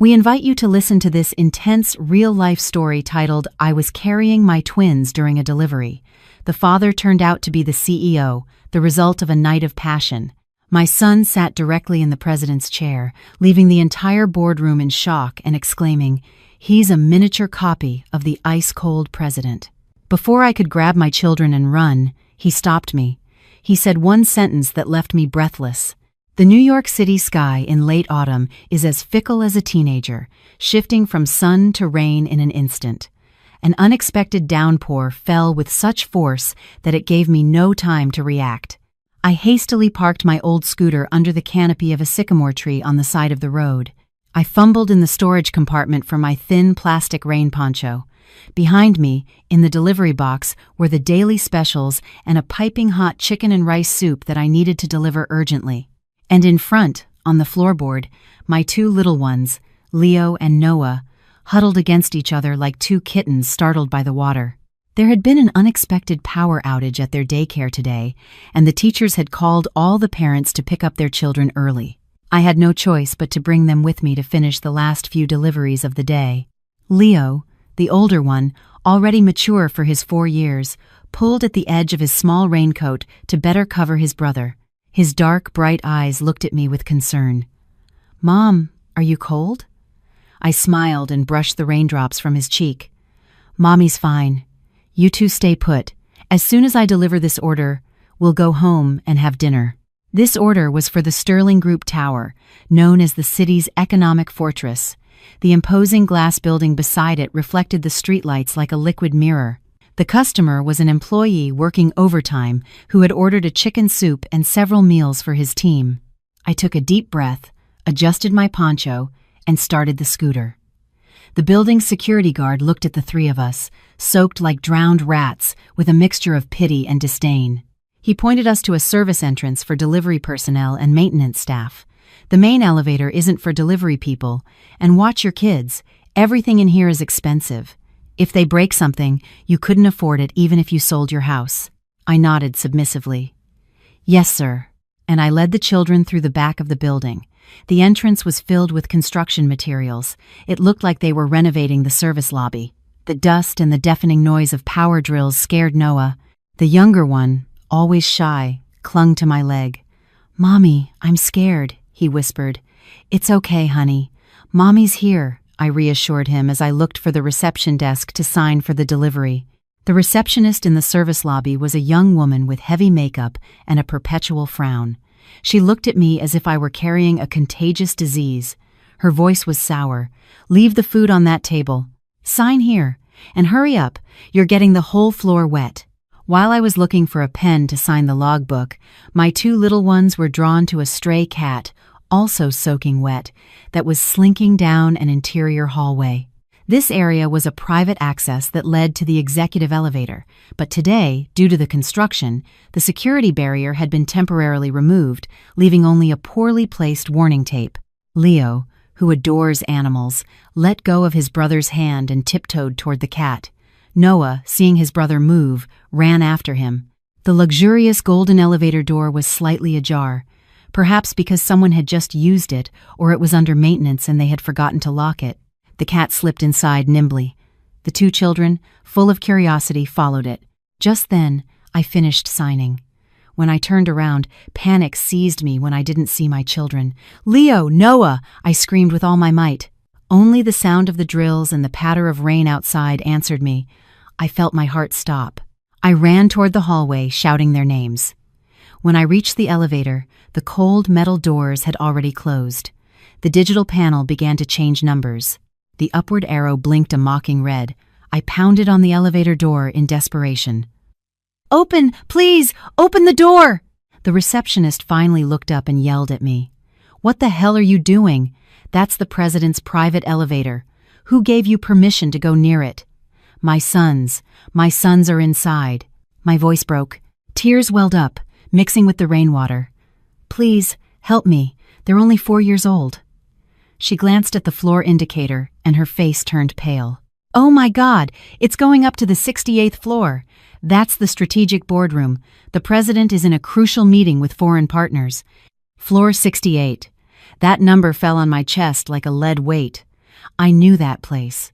We invite you to listen to this intense, real-life story titled, "I Was Carrying My Twins During a Delivery." The father turned out to be the CEO, the result of a night of passion. My son sat directly in the president's chair, leaving the entire boardroom in shock and exclaiming, "He's a miniature copy of the ice-cold president." Before I could grab my children and run, he stopped me. He said one sentence that left me breathless. The New York City sky in late autumn is as fickle as a teenager, shifting from sun to rain in an instant. An unexpected downpour fell with such force that it gave me no time to react. I hastily parked my old scooter under the canopy of a sycamore tree on the side of the road. I fumbled in the storage compartment for my thin plastic rain poncho. Behind me, in the delivery box, were the daily specials and a piping hot chicken and rice soup that I needed to deliver urgently. And in front, on the floorboard, my two little ones, Leo and Noah, huddled against each other like two kittens startled by the water. There had been an unexpected power outage at their daycare today, and the teachers had called all the parents to pick up their children early. I had no choice but to bring them with me to finish the last few deliveries of the day. Leo, the older one, already mature for his 4 years, pulled at the edge of his small raincoat to better cover his brother. His dark, bright eyes looked at me with concern. "Mom, are you cold?" I smiled and brushed the raindrops from his cheek. "Mommy's fine. You two stay put. As soon as I deliver this order, we'll go home and have dinner." This order was for the Sterling Group Tower, known as the city's economic fortress. The imposing glass building beside it reflected the streetlights like a liquid mirror. The customer was an employee working overtime who had ordered a chicken soup and several meals for his team. I took a deep breath, adjusted my poncho, and started the scooter. The building's security guard looked at the three of us, soaked like drowned rats, with a mixture of pity and disdain. He pointed us to a service entrance for delivery personnel and maintenance staff. "The main elevator isn't for delivery people, and watch your kids. Everything in here is expensive. If they break something, you couldn't afford it even if you sold your house." I nodded submissively. "Yes, sir." And I led the children through the back of the building. The entrance was filled with construction materials. It looked like they were renovating the service lobby. The dust and the deafening noise of power drills scared Noah. The younger one, always shy, clung to my leg. "Mommy, I'm scared," he whispered. "It's okay, honey. Mommy's here," I reassured him as I looked for the reception desk to sign for the delivery. The receptionist in the service lobby was a young woman with heavy makeup and a perpetual frown. She looked at me as if I were carrying a contagious disease. Her voice was sour. "Leave the food on that table. Sign here. And hurry up. You're getting the whole floor wet." While I was looking for a pen to sign the logbook, my two little ones were drawn to a stray cat, also soaking wet, that was slinking down an interior hallway. This area was a private access that led to the executive elevator, but today, due to the construction, the security barrier had been temporarily removed, leaving only a poorly placed warning tape. Leo, who adores animals, let go of his brother's hand and tiptoed toward the cat. Noah, seeing his brother move, ran after him. The luxurious golden elevator door was slightly ajar, perhaps because someone had just used it or it was under maintenance and they had forgotten to lock it. The cat slipped inside nimbly. The two children, full of curiosity, followed it. Just then, I finished signing. When I turned around, panic seized me when I didn't see my children. "Leo, Noah!" I screamed with all my might. Only the sound of the drills and the patter of rain outside answered me. I felt my heart stop. I ran toward the hallway, shouting their names. When I reached the elevator, the cold metal doors had already closed. The digital panel began to change numbers. The upward arrow blinked a mocking red. I pounded on the elevator door in desperation. "Open, please! Open the door!" The receptionist finally looked up and yelled at me. "What the hell are you doing? That's the president's private elevator. Who gave you permission to go near it?" My sons are inside." My voice broke. Tears welled up, mixing with the rainwater. "Please, help me. They're only 4 years old." She glanced at the floor indicator, and her face turned pale. "Oh my God, it's going up to the 68th floor. That's the strategic boardroom. The president is in a crucial meeting with foreign partners. Floor 68. That number fell on my chest like a lead weight. I knew that place.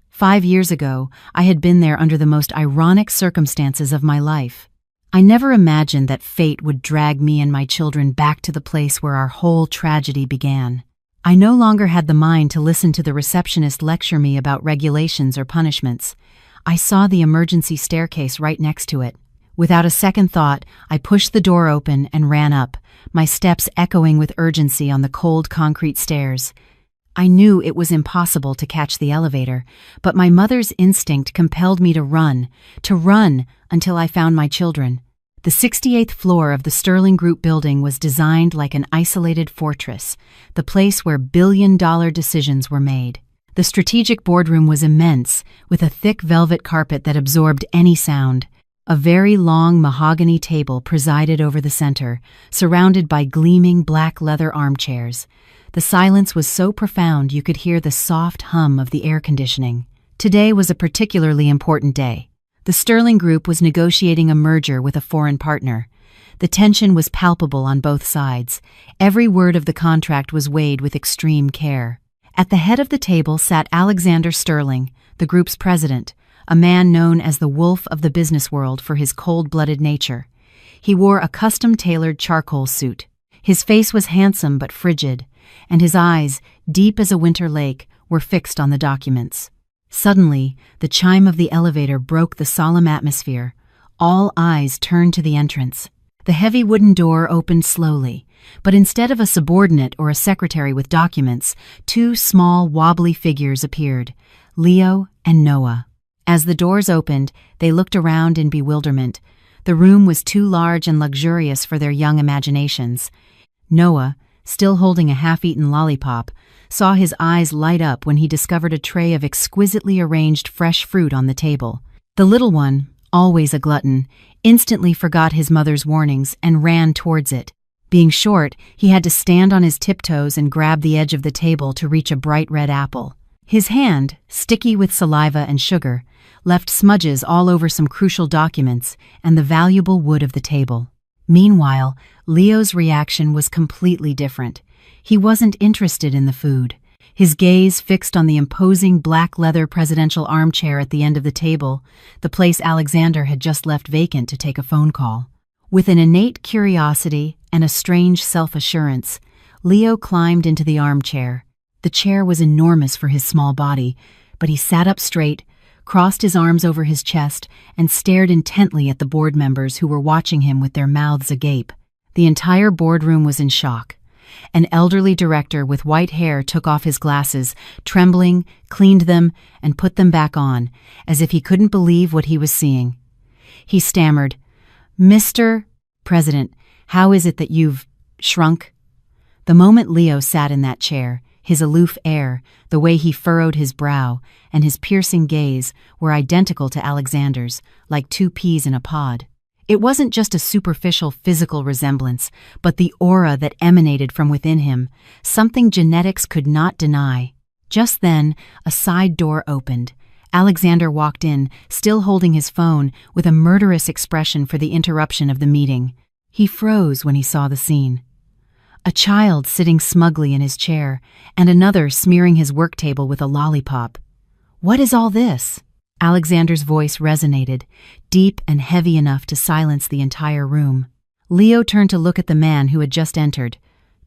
5 years ago, I had been there under the most ironic circumstances of my life. I never imagined that fate would drag me and my children back to the place where our whole tragedy began. I no longer had the mind to listen to the receptionist lecture me about regulations or punishments. I saw the emergency staircase right next to it. Without a second thought, I pushed the door open and ran up, my steps echoing with urgency on the cold concrete stairs. I knew it was impossible to catch the elevator, but my mother's instinct compelled me to run until I found my children. The 68th floor of the Sterling Group building was designed like an isolated fortress, the place where billion-dollar decisions were made. The strategic boardroom was immense, with a thick velvet carpet that absorbed any sound. A very long mahogany table presided over the center, surrounded by gleaming black leather armchairs. The silence was so profound you could hear the soft hum of the air conditioning. Today was a particularly important day. The Sterling Group was negotiating a merger with a foreign partner. The tension was palpable on both sides. Every word of the contract was weighed with extreme care. At the head of the table sat Alexander Sterling, the group's president, a man known as the wolf of the business world for his cold-blooded nature. He wore a custom-tailored charcoal suit. His face was handsome but frigid, and his eyes, deep as a winter lake, were fixed on the documents. Suddenly, the chime of the elevator broke the solemn atmosphere. All eyes turned to the entrance. The heavy wooden door opened slowly, but instead of a subordinate or a secretary with documents, two small, wobbly figures appeared, Leo and Noah. As the doors opened, they looked around in bewilderment. The room was too large and luxurious for their young imaginations. Noah, still holding a half-eaten lollipop, saw his eyes light up when he discovered a tray of exquisitely arranged fresh fruit on the table. The little one, always a glutton, instantly forgot his mother's warnings and ran towards it. Being short, he had to stand on his tiptoes and grab the edge of the table to reach a bright red apple. His hand, sticky with saliva and sugar, left smudges all over some crucial documents and the valuable wood of the table. Meanwhile, Leo's reaction was completely different. He wasn't interested in the food. His gaze fixed on the imposing black leather presidential armchair at the end of the table, the place Alexander had just left vacant to take a phone call. With an innate curiosity and a strange self-assurance, Leo climbed into the armchair. The chair was enormous for his small body, but he sat up straight, crossed his arms over his chest, and stared intently at the board members who were watching him with their mouths agape. The entire boardroom was in shock. An elderly director with white hair took off his glasses, trembling, cleaned them, and put them back on, as if he couldn't believe what he was seeing. He stammered, "Mr. President, how is it that you've shrunk?" The moment Leo sat in that chair, his aloof air, the way he furrowed his brow, and his piercing gaze were identical to Alexander's, like two peas in a pod. It wasn't just a superficial physical resemblance, but the aura that emanated from within him, something genetics could not deny. Just then, a side door opened. Alexander walked in, still holding his phone, with a murderous expression for the interruption of the meeting. He froze when he saw the scene. A child sitting smugly in his chair, and another smearing his work table with a lollipop. "What is all this?" Alexander's voice resonated, deep and heavy enough to silence the entire room. Leo turned to look at the man who had just entered.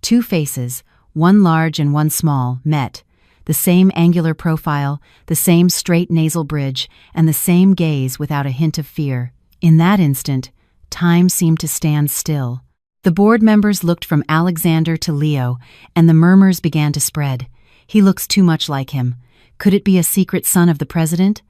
Two faces, one large and one small, met. The same angular profile, the same straight nasal bridge, and the same gaze without a hint of fear. In that instant, time seemed to stand still. The board members looked from Alexander to Leo, and the murmurs began to spread. "He looks too much like him. Could it be a secret son of the president?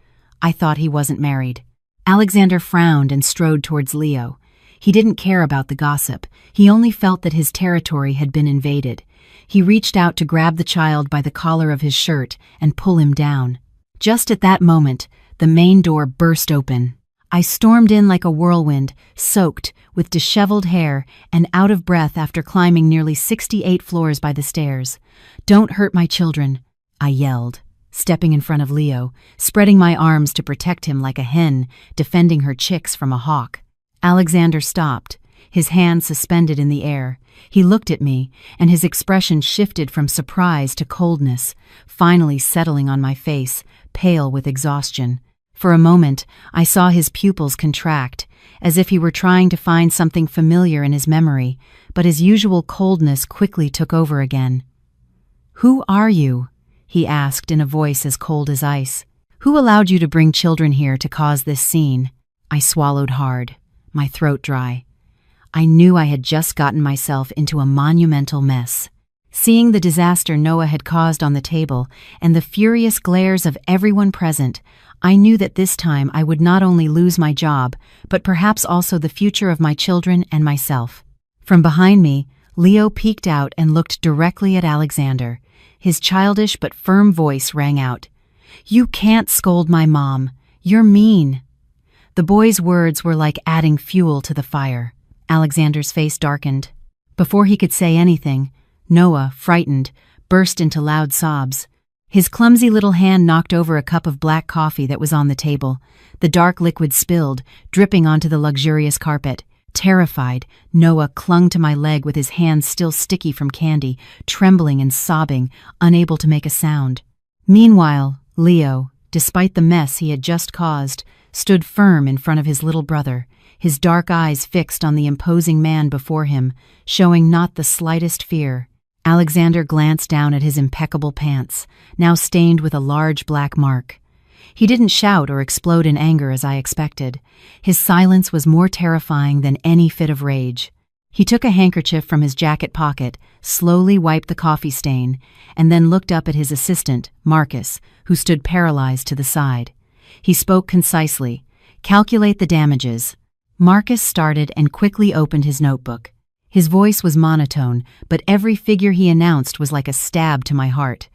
I thought he wasn't married." Alexander frowned and strode towards Leo. He didn't care about the gossip. He only felt that his territory had been invaded. He reached out to grab the child by the collar of his shirt and pull him down. Just at that moment, the main door burst open. I stormed in like a whirlwind, soaked, with disheveled hair, and out of breath after climbing nearly 68 floors by the stairs. "Don't hurt my children," I yelled, stepping in front of Leo, spreading my arms to protect him like a hen defending her chicks from a hawk. Alexander stopped. his hand suspended in the air. He looked at me, and his expression shifted from surprise to coldness, finally settling on my face, pale with exhaustion. For a moment, I saw his pupils contract, as if he were trying to find something familiar in his memory, but his usual coldness quickly took over again. "Who are you?" he asked in a voice as cold as ice. "Who allowed you to bring children here to cause this scene?" I swallowed hard, my throat dry. I knew I had just gotten myself into a monumental mess. Seeing the disaster Noah had caused on the table and the furious glares of everyone present, I knew that this time I would not only lose my job, but perhaps also the future of my children and myself. From behind me, Leo peeked out and looked directly at Alexander. His childish but firm voice rang out, "You can't scold my mom. You're mean." The boy's words were like adding fuel to the fire. Alexander's face darkened. Before he could say anything, Noah, frightened, burst into loud sobs. His clumsy little hand knocked over a cup of black coffee that was on the table. The dark liquid spilled, dripping onto the luxurious carpet. Terrified, Noah clung to my leg with his hands still sticky from candy, trembling and sobbing, unable to make a sound. Meanwhile, Leo, despite the mess he had just caused, stood firm in front of his little brother, his dark eyes fixed on the imposing man before him, showing not the slightest fear. Alexander glanced down at his impeccable pants, now stained with a large black mark. He didn't shout or explode in anger as I expected. His silence was more terrifying than any fit of rage. He took a handkerchief from his jacket pocket, slowly wiped the coffee stain, and then looked up at his assistant, Marcus, who stood paralyzed to the side. He spoke concisely, "Calculate the damages." Marcus started and quickly opened his notebook. His voice was monotone, but every figure he announced was like a stab to my heart.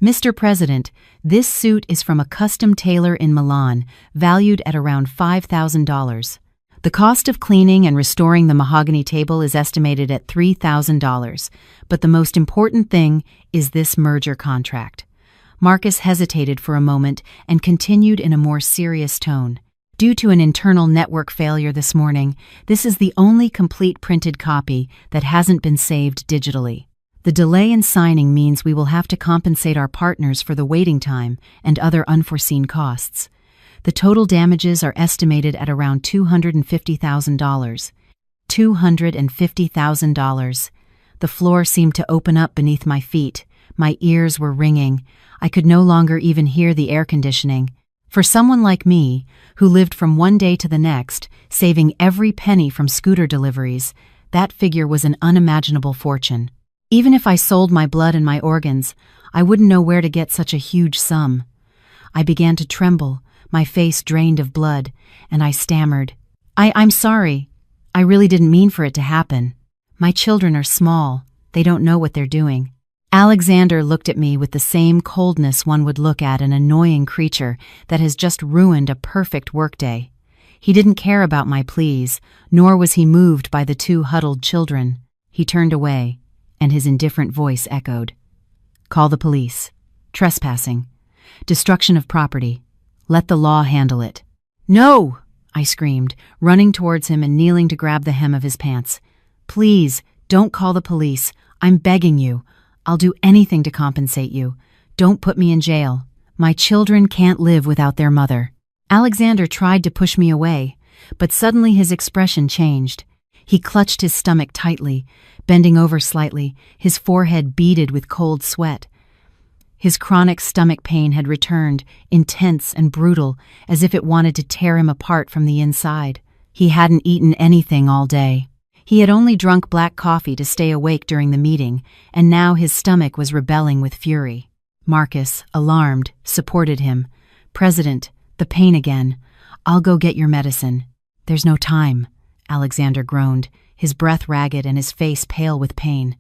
"Mr. President, this suit is from a custom tailor in Milan, valued at around $5,000. The cost of cleaning and restoring the mahogany table is estimated at $3,000, but the most important thing is this merger contract." Marcus hesitated for a moment and continued in a more serious tone. "Due to an internal network failure this morning, this is the only complete printed copy that hasn't been saved digitally. The delay in signing means we will have to compensate our partners for the waiting time and other unforeseen costs. The total damages are estimated at around $250,000. $250,000. The floor seemed to open up beneath my feet. My ears were ringing. I could no longer even hear the air conditioning. For someone like me, who lived from one day to the next, saving every penny from scooter deliveries, that figure was an unimaginable fortune. Even if I sold my blood and my organs, I wouldn't know where to get such a huge sum. I began to tremble, my face drained of blood, and I stammered, I'm sorry. I really didn't mean for it to happen. My children are small. They don't know what they're doing." Alexander looked at me with the same coldness one would look at an annoying creature that has just ruined a perfect workday. He didn't care about my pleas, nor was he moved by the two huddled children. He turned away, and his indifferent voice echoed. "Call the police. Trespassing. Destruction of property. Let the law handle it." "No!" I screamed, running towards him and kneeling to grab the hem of his pants. "Please, don't call the police. I'm begging you. I'll do anything to compensate you. Don't put me in jail. My children can't live without their mother." Alexander tried to push me away, but suddenly his expression changed. He clutched his stomach tightly, bending over slightly, his forehead beaded with cold sweat. His chronic stomach pain had returned, intense and brutal, as if it wanted to tear him apart from the inside. He hadn't eaten anything all day. He had only drunk black coffee to stay awake during the meeting, and now his stomach was rebelling with fury. Marcus, alarmed, supported him. "President, the pain again. I'll go get your medicine." "There's no time," Alexander groaned, his breath ragged and his face pale with pain.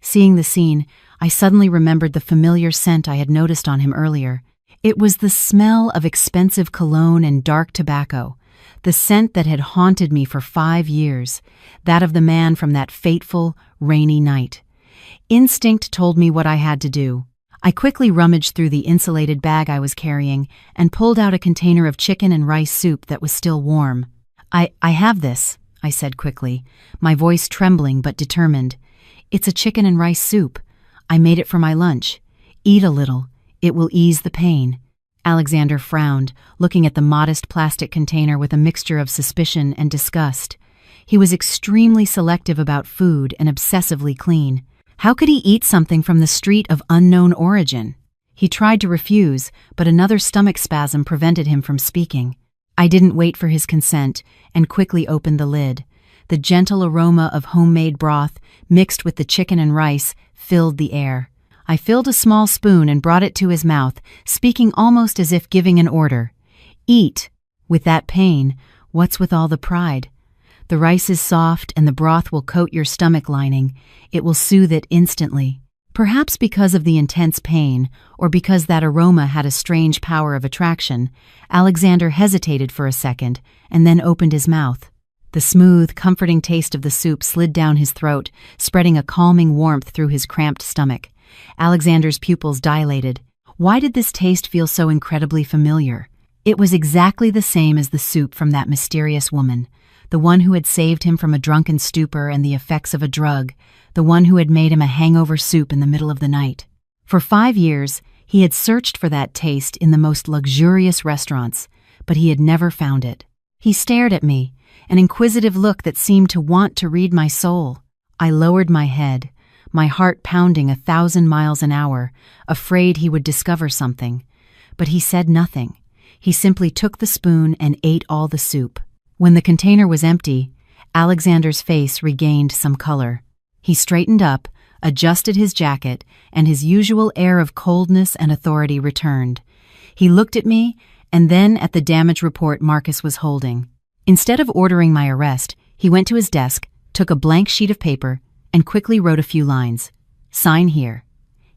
Seeing the scene, I suddenly remembered the familiar scent I had noticed on him earlier. It was the smell of expensive cologne and dark tobacco, the scent that had haunted me for 5 years, that of the man from that fateful, rainy night. Instinct told me what I had to do. I quickly rummaged through the insulated bag I was carrying and pulled out a container of chicken and rice soup that was still warm. I have this," I said quickly, my voice trembling but determined. "It's a chicken and rice soup. I made it for my lunch. Eat a little. It will ease the pain." Alexander frowned, looking at the modest plastic container with a mixture of suspicion and disgust. He was extremely selective about food and obsessively clean. How could he eat something from the street of unknown origin? He tried to refuse, but another stomach spasm prevented him from speaking. I didn't wait for his consent and quickly opened the lid. The gentle aroma of homemade broth, mixed with the chicken and rice, filled the air. I filled a small spoon and brought it to his mouth, speaking almost as if giving an order. "Eat. With that pain, what's with all the pride? The rice is soft and the broth will coat your stomach lining. It will soothe it instantly." Perhaps because of the intense pain, or because that aroma had a strange power of attraction, Alexander hesitated for a second and then opened his mouth. The smooth, comforting taste of the soup slid down his throat, spreading a calming warmth through his cramped stomach. Alexander's pupils dilated. Why did this taste feel so incredibly familiar? It was exactly the same as the soup from that mysterious woman, the one who had saved him from a drunken stupor and the effects of a drug, the one who had made him a hangover soup in the middle of the night. For 5 years, he had searched for that taste in the most luxurious restaurants, but he had never found it. He stared at me, an inquisitive look that seemed to want to read my soul. I lowered my head, my heart pounding 1,000 miles an hour, afraid he would discover something. But he said nothing. He simply took the spoon and ate all the soup. When the container was empty, Alexander's face regained some color. He straightened up, adjusted his jacket, and his usual air of coldness and authority returned. He looked at me, and then at the damage report Marcus was holding. Instead of ordering my arrest, he went to his desk, took a blank sheet of paper, and quickly wrote a few lines. "Sign here."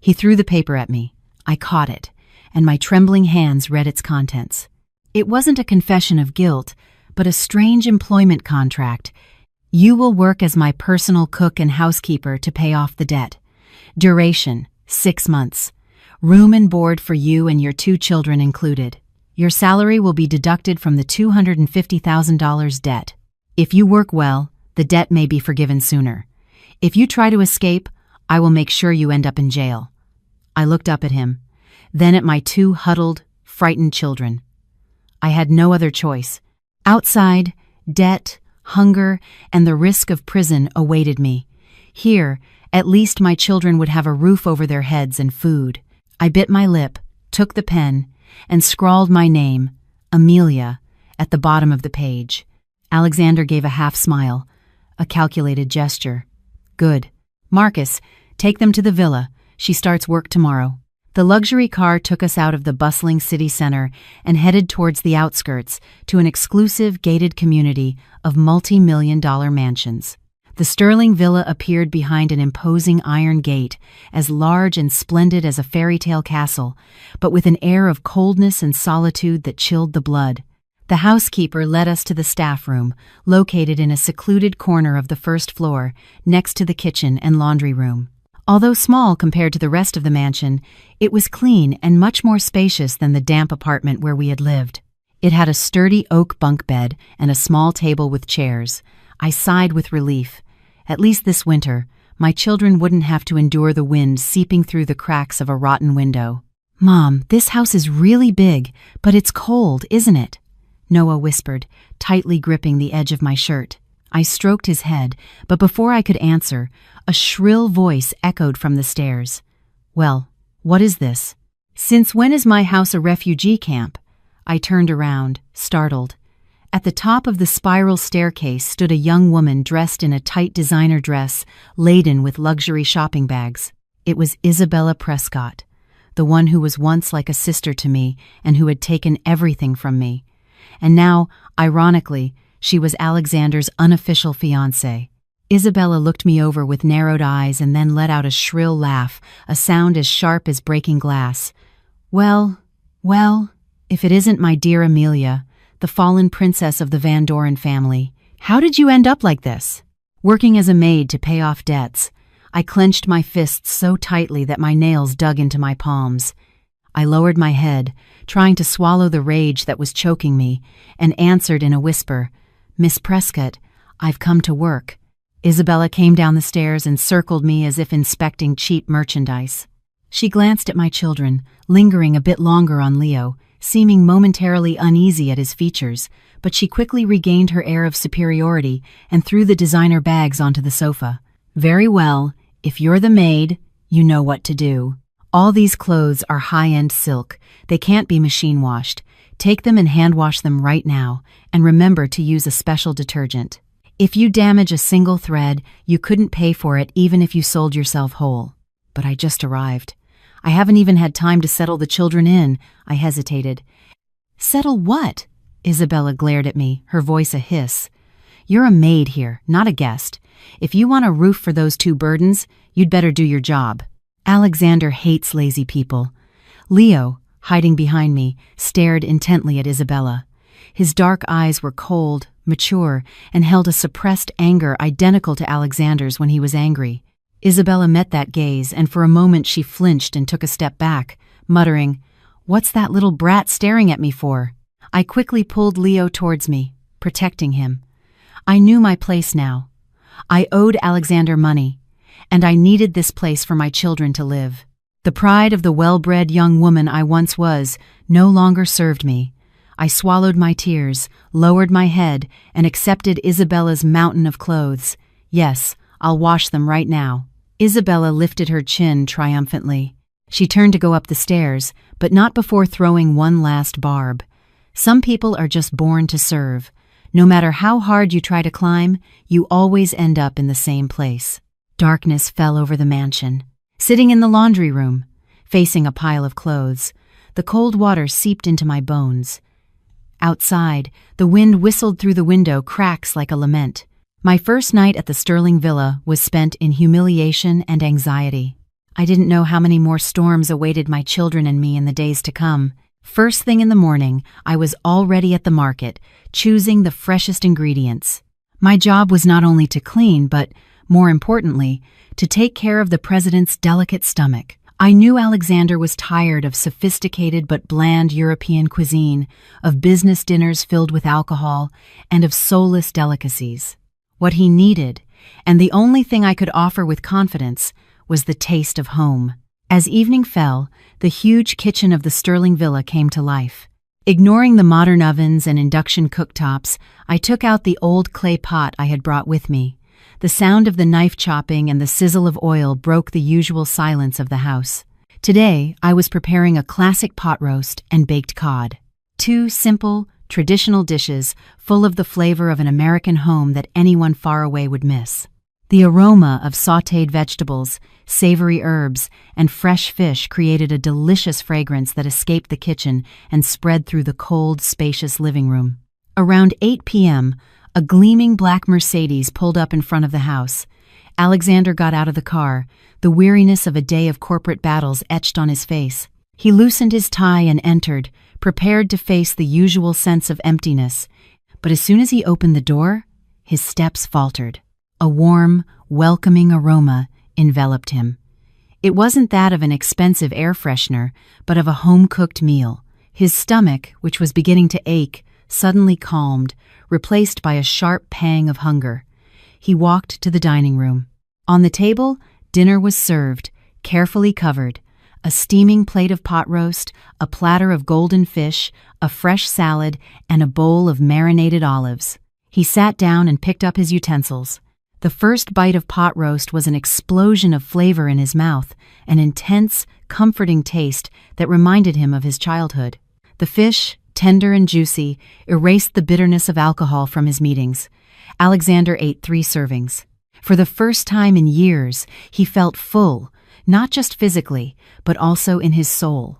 He threw the paper at me. I caught it, and my trembling hands read its contents. It wasn't a confession of guilt, but a strange employment contract. "You will work as my personal cook and housekeeper to pay off the debt. Duration, 6 months. Room and board for you and your 2 children included. Your salary will be deducted from the $250,000 debt. If you work well, the debt may be forgiven sooner. If you try to escape, I will make sure you end up in jail." I looked up at him, then at my 2 huddled, frightened children. I had no other choice. Outside, debt, hunger, and the risk of prison awaited me. Here, at least my children would have a roof over their heads and food. I bit my lip, took the pen, and scrawled my name, Amelia, at the bottom of the page. Alexander gave a half smile, a calculated gesture. "Good. Marcus, take them to the villa. She starts work tomorrow." The luxury car took us out of the bustling city center and headed towards the outskirts to an exclusive gated community of multi-million-dollar mansions. The Sterling Villa appeared behind an imposing iron gate, as large and splendid as a fairy tale castle, but with an air of coldness and solitude that chilled the blood. The housekeeper led us to the staff room, located in a secluded corner of the first floor, next to the kitchen and laundry room. Although small compared to the rest of the mansion, it was clean and much more spacious than the damp apartment where we had lived. It had a sturdy oak bunk bed and a small table with chairs. I sighed with relief. At least this winter, my children wouldn't have to endure the wind seeping through the cracks of a rotten window. "Mom, this house is really big, but it's cold, isn't it?" Noah whispered, tightly gripping the edge of my shirt. I stroked his head, but before I could answer, a shrill voice echoed from the stairs. "Well, what is this? Since when is my house a refugee camp?" I turned around, startled. At the top of the spiral staircase stood a young woman dressed in a tight designer dress, laden with luxury shopping bags. It was Isabella Prescott, the one who was once like a sister to me and who had taken everything from me. And now, ironically, she was Alexander's unofficial fiancée. Isabella looked me over with narrowed eyes and then let out a shrill laugh, a sound as sharp as breaking glass. Well, if it isn't my dear Amelia, the fallen princess of the Van Doren family. How did you end up like this?" "Working as a maid to pay off debts." I clenched my fists so tightly that my nails dug into my palms. I lowered my head, trying to swallow the rage that was choking me, and answered in a whisper, "Miss Prescott, I've come to work. Isabella came down the stairs and circled me as if inspecting cheap merchandise. She glanced at my children, lingering a bit longer on Leo, seeming momentarily uneasy at his features, but she quickly regained her air of superiority and threw the designer bags onto the sofa. Very well, if you're the maid, you know what to do. All these clothes are high-end silk. They can't be machine-washed. Take them and hand-wash them right now, and remember to use a special detergent. If you damage a single thread, you couldn't pay for it even if you sold yourself whole. But I just arrived. I haven't even had time to settle the children in. I hesitated. Settle what? Isabella glared at me, her voice a hiss. You're a maid here, not a guest. If you want a roof for those two burdens, you'd better do your job. Alexander hates lazy people. Leo, hiding behind me, stared intently at Isabella. His dark eyes were cold, mature, and held a suppressed anger identical to Alexander's when he was angry. Isabella met that gaze, and for a moment she flinched and took a step back, muttering, "What's that little brat staring at me for?" I quickly pulled Leo towards me, protecting him. I knew my place now. I owed Alexander money, and I needed this place for my children to live. The pride of the well-bred young woman I once was no longer served me. I swallowed my tears, lowered my head, and accepted Isabella's mountain of clothes. Yes, I'll wash them right now. Isabella lifted her chin triumphantly. She turned to go up the stairs, but not before throwing one last barb. Some people are just born to serve. No matter how hard you try to climb, you always end up in the same place. Darkness fell over the mansion. Sitting in the laundry room, facing a pile of clothes, the cold water seeped into my bones. Outside, the wind whistled through the window, cracks like a lament. My first night at the Sterling Villa was spent in humiliation and anxiety. I didn't know how many more storms awaited my children and me in the days to come. First thing in the morning, I was already at the market, choosing the freshest ingredients. My job was not only to clean, but, more importantly, to take care of the president's delicate stomach. I knew Alexander was tired of sophisticated but bland European cuisine, of business dinners filled with alcohol, and of soulless delicacies. What he needed, and the only thing I could offer with confidence, was the taste of home. As evening fell, the huge kitchen of the Sterling Villa came to life. Ignoring the modern ovens and induction cooktops, I took out the old clay pot I had brought with me. The sound of the knife chopping and the sizzle of oil broke the usual silence of the house. Today, I was preparing a classic pot roast and baked cod. Two simple, traditional dishes full of the flavor of an American home that anyone far away would miss. The aroma of sautéed vegetables, savory herbs, and fresh fish created a delicious fragrance that escaped the kitchen and spread through the cold, spacious living room. Around 8 p.m., a gleaming black Mercedes pulled up in front of the house. Alexander got out of the car, the weariness of a day of corporate battles etched on his face. He loosened his tie and entered, prepared to face the usual sense of emptiness. But as soon as he opened the door, his steps faltered. A warm, welcoming aroma enveloped him. It wasn't that of an expensive air freshener, but of a home-cooked meal. His stomach, which was beginning to ache, suddenly calmed, replaced by a sharp pang of hunger. He walked to the dining room. On the table, dinner was served, carefully covered. A steaming plate of pot roast, a platter of golden fish, a fresh salad, and a bowl of marinated olives. He sat down and picked up his utensils. The first bite of pot roast was an explosion of flavor in his mouth, an intense, comforting taste that reminded him of his childhood. The fish, tender and juicy, erased the bitterness of alcohol from his meetings. Alexander ate 3 servings. For the first time in years, he felt full, not just physically, but also in his soul.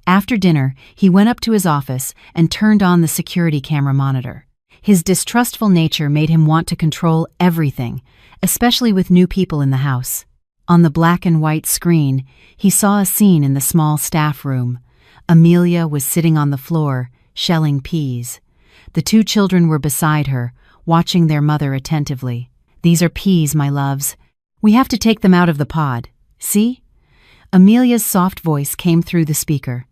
After dinner, he went up to his office and turned on the security camera monitor. His distrustful nature made him want to control everything, especially with new people in the house. On the black and white screen, he saw a scene in the small staff room. Amelia was sitting on the floor, shelling peas. The 2 children were beside her, watching their mother attentively. "These are peas, my loves. We have to take them out of the pod. See?" Amelia's soft voice came through the speaker.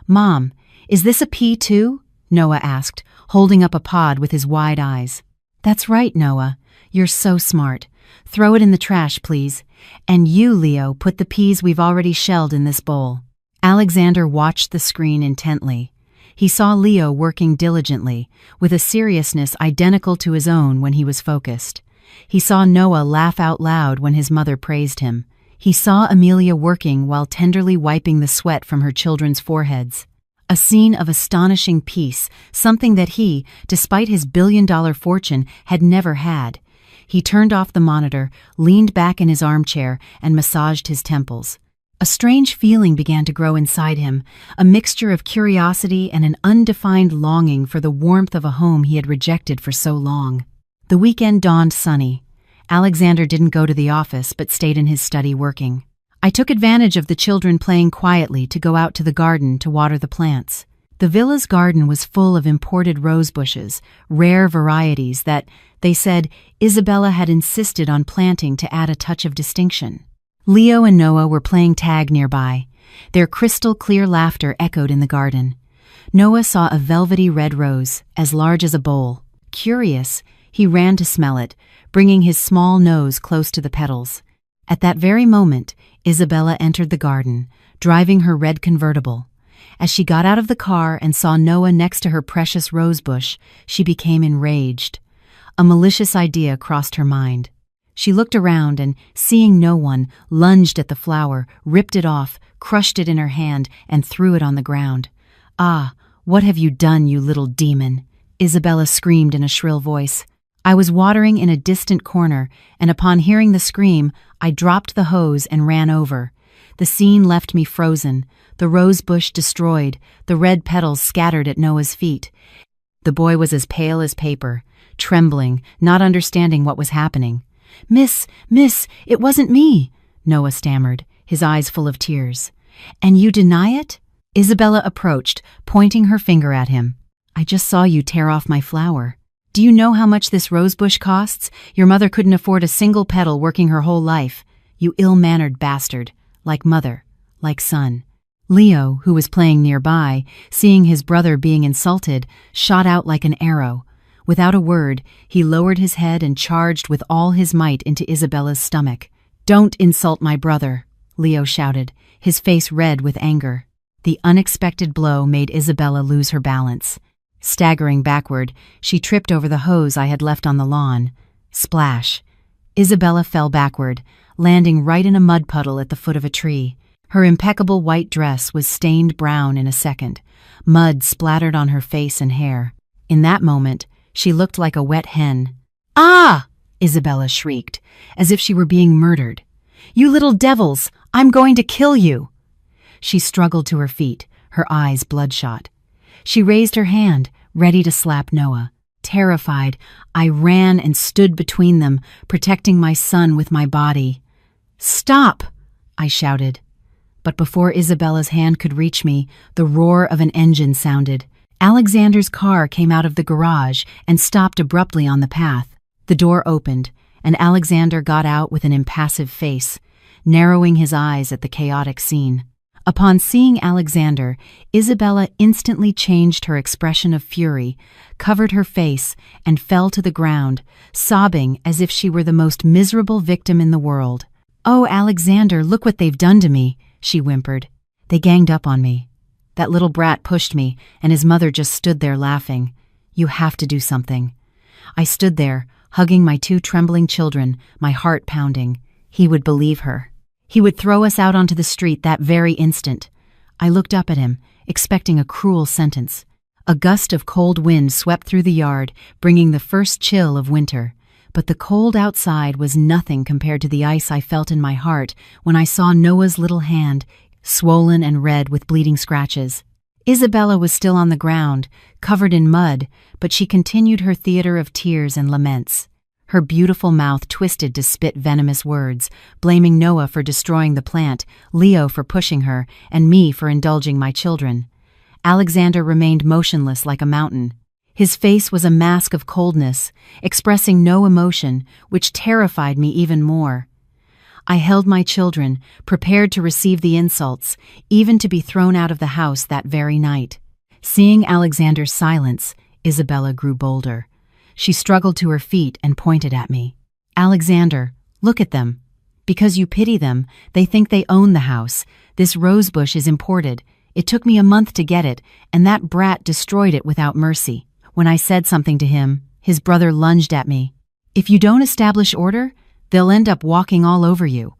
"Mom, is this a pea too?" Noah asked, holding up a pod with his wide eyes. That's right, Noah. You're so smart. Throw it in the trash, please. And you, Leo, put the peas we've already shelled in this bowl." Alexander watched the screen intently. He saw Leo working diligently, with a seriousness identical to his own when he was focused. He saw Noah laugh out loud when his mother praised him. He saw Amelia working while tenderly wiping the sweat from her children's foreheads. A scene of astonishing peace, something that he, despite his billion-dollar fortune, had never had. He turned off the monitor, leaned back in his armchair, and massaged his temples. A strange feeling began to grow inside him, a mixture of curiosity and an undefined longing for the warmth of a home he had rejected for so long. The weekend dawned sunny. Alexander didn't go to the office but stayed in his study working. I took advantage of the children playing quietly to go out to the garden to water the plants. The villa's garden was full of imported rose bushes, rare varieties that, they said, Isabella had insisted on planting to add a touch of distinction. Leo and Noah were playing tag nearby. Their crystal-clear laughter echoed in the garden. Noah saw a velvety red rose, as large as a bowl. Curious, he ran to smell it, bringing his small nose close to the petals. At that very moment, Isabella entered the garden, driving her red convertible. As she got out of the car and saw Noah next to her precious rose bush, she became enraged. A malicious idea crossed her mind. She looked around and, seeing no one, lunged at the flower, ripped it off, crushed it in her hand, and threw it on the ground. "Ah, what have you done, you little demon?" Isabella screamed in a shrill voice. I was watering in a distant corner, and upon hearing the scream, I dropped the hose and ran over. The scene left me frozen, the rose bush destroyed, the red petals scattered at Noah's feet. The boy was as pale as paper, trembling, not understanding what was happening. Miss, it wasn't me," Noah stammered, his eyes full of tears. "And you deny it?" Isabella approached, pointing her finger at him. "I just saw you tear off my flower. Do you know how much this rosebush costs? Your mother couldn't afford a single petal working her whole life. You ill-mannered bastard. Like mother, like son." Leo, who was playing nearby, seeing his brother being insulted, shot out like an arrow. Without a word, he lowered his head and charged with all his might into Isabella's stomach. "Don't insult my brother," Leo shouted, his face red with anger. The unexpected blow made Isabella lose her balance. Staggering backward, she tripped over the hose I had left on the lawn. Splash! Isabella fell backward, landing right in a mud puddle at the foot of a tree. Her impeccable white dress was stained brown in a second. Mud splattered on her face and hair. In that moment, she looked like a wet hen. "Ah!" Isabella shrieked, as if she were being murdered. "You little devils! I'm going to kill you!" She struggled to her feet, her eyes bloodshot. She raised her hand, ready to slap Noah. Terrified, I ran and stood between them, protecting my son with my body. "Stop!" I shouted. But before Isabella's hand could reach me, the roar of an engine sounded. Alexander's car came out of the garage and stopped abruptly on the path. The door opened, and Alexander got out with an impassive face, narrowing his eyes at the chaotic scene. Upon seeing Alexander, Isabella instantly changed her expression of fury, covered her face, and fell to the ground, sobbing as if she were the most miserable victim in the world. "Oh, Alexander, look what they've done to me," she whimpered. "They ganged up on me. That little brat pushed me, and his mother just stood there laughing. You have to do something." I stood there, hugging my two trembling children, my heart pounding. He would believe her. He would throw us out onto the street that very instant. I looked up at him, expecting a cruel sentence. A gust of cold wind swept through the yard, bringing the first chill of winter. But the cold outside was nothing compared to the ice I felt in my heart when I saw Noah's little hand, swollen and red with bleeding scratches. Isabella was still on the ground, covered in mud, but she continued her theater of tears and laments. Her beautiful mouth twisted to spit venomous words, blaming Noah for destroying the plant, Leo for pushing her, and me for indulging my children. Alexander remained motionless like a mountain. His face was a mask of coldness, expressing no emotion, which terrified me even more. I held my children, prepared to receive the insults, even to be thrown out of the house that very night. Seeing Alexander's silence, Isabella grew bolder. She struggled to her feet and pointed at me. "Alexander, look at them. Because you pity them, they think they own the house. This rosebush is imported. It took me a month to get it, and that brat destroyed it without mercy." When I said something to him, his brother lunged at me. "If you don't establish order, they'll end up walking all over you."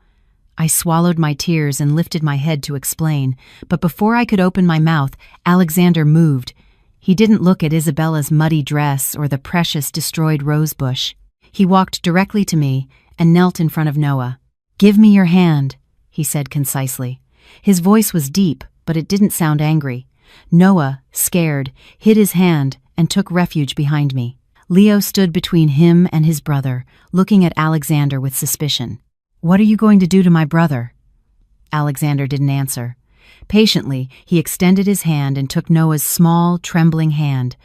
I swallowed my tears and lifted my head to explain, but before I could open my mouth, Alexander moved. He didn't look at Isabella's muddy dress or the precious destroyed rosebush. He walked directly to me and knelt in front of Noah. "Give me your hand," he said concisely. His voice was deep, but it didn't sound angry. Noah, scared, hid his hand and took refuge behind me. Leo stood between him and his brother, looking at Alexander with suspicion. "What are you going to do to my brother?" Alexander didn't answer. Patiently, he extended his hand and took Noah's small, trembling hand.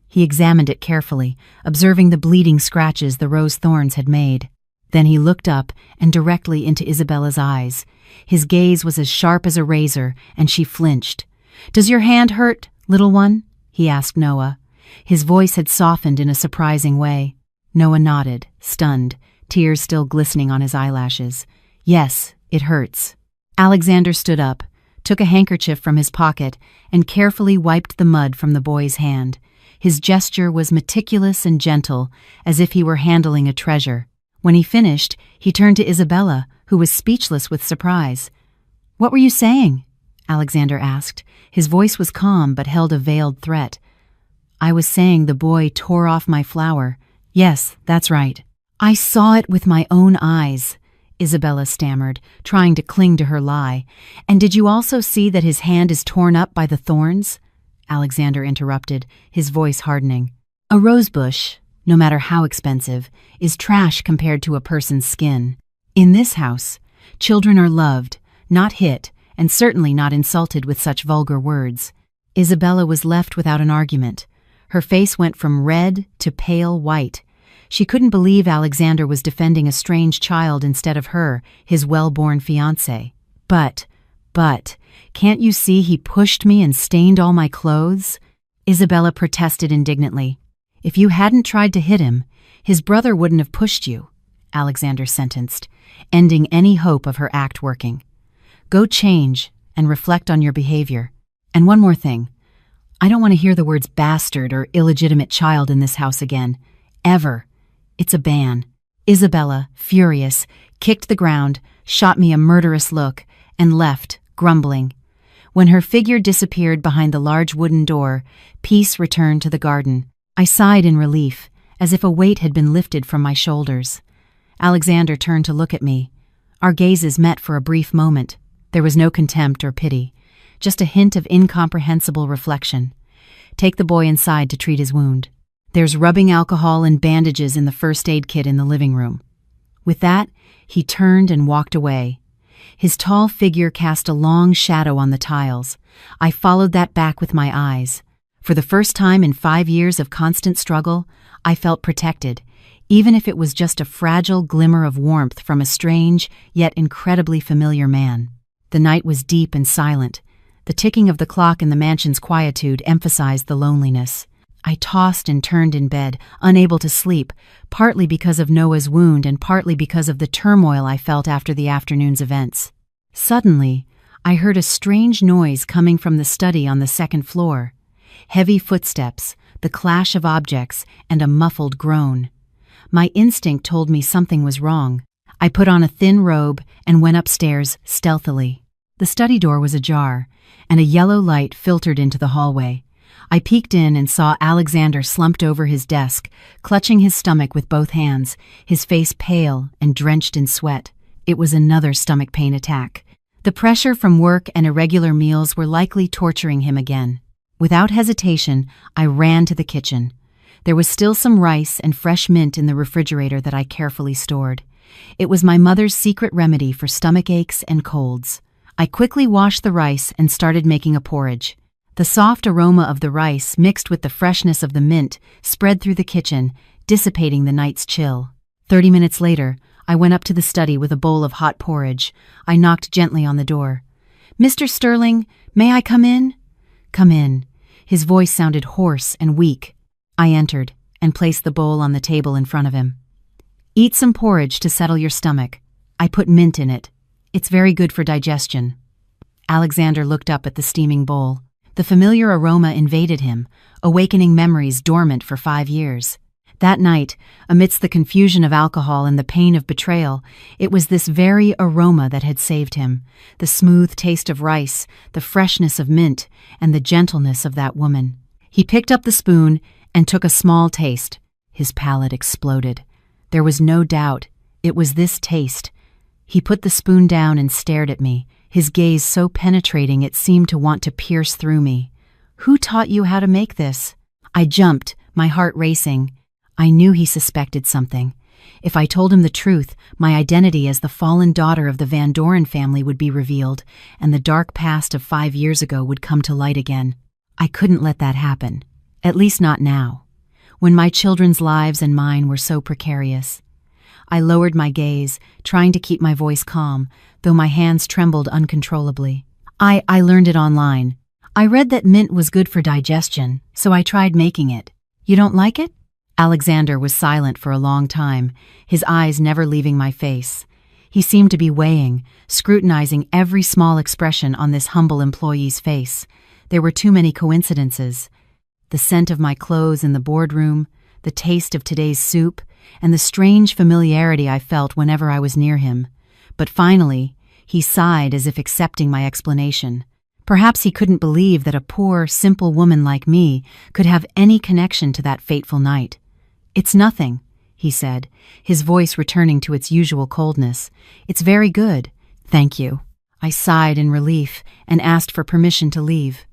He examined it carefully, observing the bleeding scratches the rose thorns had made. Then he looked up and directly into Isabella's eyes. His gaze was as sharp as a razor, and she flinched. "Does your hand hurt, little one?" he asked Noah. His voice had softened in a surprising way. Noah nodded, stunned, tears still glistening on his eyelashes. "Yes, it hurts." Alexander stood up, took a handkerchief from his pocket, and carefully wiped the mud from the boy's hand. His gesture was meticulous and gentle, as if he were handling a treasure. When he finished, he turned to Isabella, who was speechless with surprise. "What were you saying?" Alexander asked. His voice was calm but held a veiled threat. "I was saying the boy tore off my flower. Yes, that's right. I saw it with my own eyes," Isabella stammered, trying to cling to her lie. "And did you also see that his hand is torn up by the thorns?" Alexander interrupted, his voice hardening. "A rosebush, no matter how expensive, is trash compared to a person's skin. In this house, children are loved, not hit, and certainly not insulted with such vulgar words." Isabella was left without an argument. Her face went from red to pale white. She couldn't believe Alexander was defending a strange child instead of her, his well-born fiancée. But, can't you see he pushed me and stained all my clothes?" Isabella protested indignantly. "If you hadn't tried to hit him, his brother wouldn't have pushed you," Alexander sentenced, ending any hope of her act working. "Go change and reflect on your behavior. And one more thing. I don't want to hear the words bastard or illegitimate child in this house again. Ever. It's a ban." Isabella, furious, kicked the ground, shot me a murderous look, and left, grumbling. When her figure disappeared behind the large wooden door, peace returned to the garden. I sighed in relief, as if a weight had been lifted from my shoulders. Alexander turned to look at me. Our gazes met for a brief moment. There was no contempt or pity, just a hint of incomprehensible reflection. "Take the boy inside to treat his wound. There's rubbing alcohol and bandages in the first aid kit in the living room." With that, he turned and walked away. His tall figure cast a long shadow on the tiles. I followed that back with my eyes. For the first time in 5 years of constant struggle, I felt protected, even if it was just a fragile glimmer of warmth from a strange, yet incredibly familiar man. The night was deep and silent. The ticking of the clock in the mansion's quietude emphasized the loneliness. I tossed and turned in bed, unable to sleep, partly because of Noah's wound and partly because of the turmoil I felt after the afternoon's events. Suddenly, I heard a strange noise coming from the study on the second floor. Heavy footsteps, the clash of objects, and a muffled groan. My instinct told me something was wrong. I put on a thin robe and went upstairs stealthily. The study door was ajar, and a yellow light filtered into the hallway. I peeked in and saw Alexander slumped over his desk, clutching his stomach with both hands, his face pale and drenched in sweat. It was another stomach pain attack. The pressure from work and irregular meals were likely torturing him again. Without hesitation, I ran to the kitchen. There was still some rice and fresh mint in the refrigerator that I carefully stored. It was my mother's secret remedy for stomach aches and colds. I quickly washed the rice and started making a porridge. The soft aroma of the rice mixed with the freshness of the mint spread through the kitchen, dissipating the night's chill. 30 minutes later, I went up to the study with a bowl of hot porridge. I knocked gently on the door. "Mr. Sterling, may I come in?" "Come in." His voice sounded hoarse and weak. I entered, and placed the bowl on the table in front of him. "Eat some porridge to settle your stomach. I put mint in it. It's very good for digestion." Alexander looked up at the steaming bowl. The familiar aroma invaded him, awakening memories dormant for 5 years. That night, amidst the confusion of alcohol and the pain of betrayal, it was this very aroma that had saved him. The smooth taste of rice, the freshness of mint, and the gentleness of that woman. He picked up the spoon and took a small taste. His palate exploded. There was no doubt, it was this taste. He put the spoon down and stared at me, his gaze so penetrating it seemed to want to pierce through me. "Who taught you how to make this?" I jumped, my heart racing. I knew he suspected something. If I told him the truth, my identity as the fallen daughter of the Van Doren family would be revealed, and the dark past of 5 years ago would come to light again. I couldn't let that happen. At least not now, when my children's lives and mine were so precarious. I lowered my gaze, trying to keep my voice calm, though my hands trembled uncontrollably. I learned it online. I read that mint was good for digestion, so I tried making it. You don't like it? Alexander was silent for a long time, his eyes never leaving my face. He seemed to be weighing, scrutinizing every small expression on this humble employee's face. There were too many coincidences. The scent of my clothes in the boardroom, the taste of today's soup, and the strange familiarity I felt whenever I was near him. But finally, he sighed as if accepting my explanation. Perhaps he couldn't believe that a poor, simple woman like me could have any connection to that fateful night. "It's nothing," he said, his voice returning to its usual coldness. "It's very good, thank you." I sighed in relief and asked for permission to leave.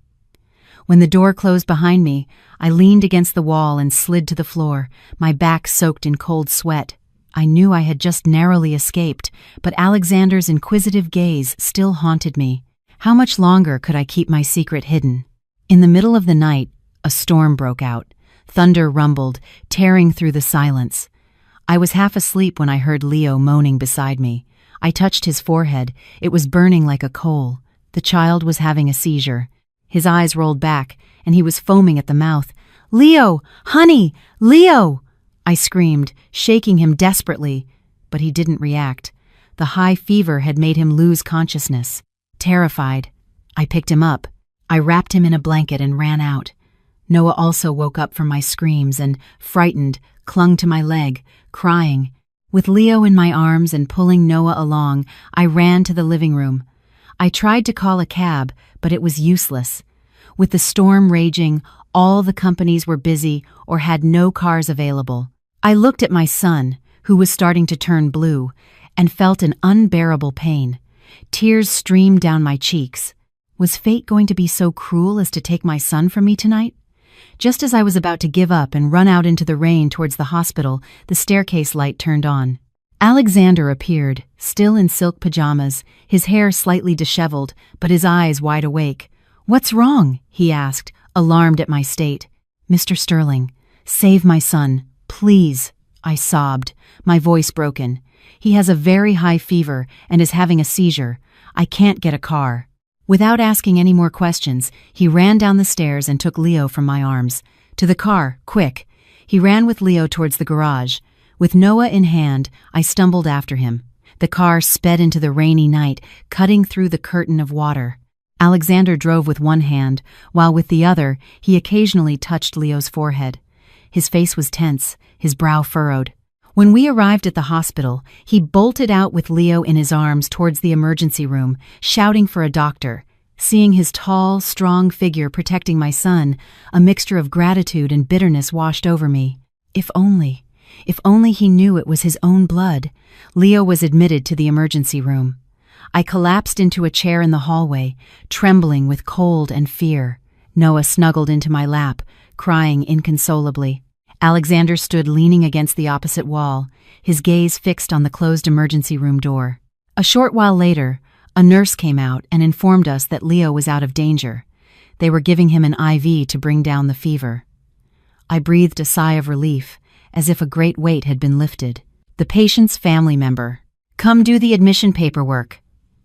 When the door closed behind me, I leaned against the wall and slid to the floor, my back soaked in cold sweat. I knew I had just narrowly escaped, but Alexander's inquisitive gaze still haunted me. How much longer could I keep my secret hidden? In the middle of the night, a storm broke out. Thunder rumbled, tearing through the silence. I was half asleep when I heard Leo moaning beside me. I touched his forehead. It was burning like a coal. The child was having a seizure. His eyes rolled back, and he was foaming at the mouth. "Leo! Honey! Leo!" I screamed, shaking him desperately, but he didn't react. The high fever had made him lose consciousness. Terrified, I picked him up. I wrapped him in a blanket and ran out. Noah also woke up from my screams and, frightened, clung to my leg, crying. With Leo in my arms and pulling Noah along, I ran to the living room. I tried to call a cab, but it was useless. With the storm raging, all the companies were busy or had no cars available. I looked at my son, who was starting to turn blue, and felt an unbearable pain. Tears streamed down my cheeks. Was fate going to be so cruel as to take my son from me tonight? Just as I was about to give up and run out into the rain towards the hospital, the staircase light turned on. Alexander appeared, still in silk pajamas, his hair slightly disheveled, but his eyes wide awake. "What's wrong?" he asked, alarmed at my state. "Mr. Sterling, save my son, please," I sobbed, my voice broken. "He has a very high fever and is having a seizure. I can't get a car." Without asking any more questions, he ran down the stairs and took Leo from my arms. "To the car, quick." He ran with Leo towards the garage. With Noah in hand, I stumbled after him. The car sped into the rainy night, cutting through the curtain of water. Alexander drove with one hand, while with the other, he occasionally touched Leo's forehead. His face was tense, his brow furrowed. When we arrived at the hospital, he bolted out with Leo in his arms towards the emergency room, shouting for a doctor. Seeing his tall, strong figure protecting my son, a mixture of gratitude and bitterness washed over me. If only he knew it was his own blood. Leo was admitted to the emergency room. I collapsed into a chair in the hallway, trembling with cold and fear. Noah snuggled into my lap, crying inconsolably. Alexander stood leaning against the opposite wall, his gaze fixed on the closed emergency room door. A short while later, a nurse came out and informed us that Leo was out of danger. They were giving him an IV to bring down the fever. I breathed a sigh of relief, as if a great weight had been lifted. The patient's family member. "Come do the admission paperwork,"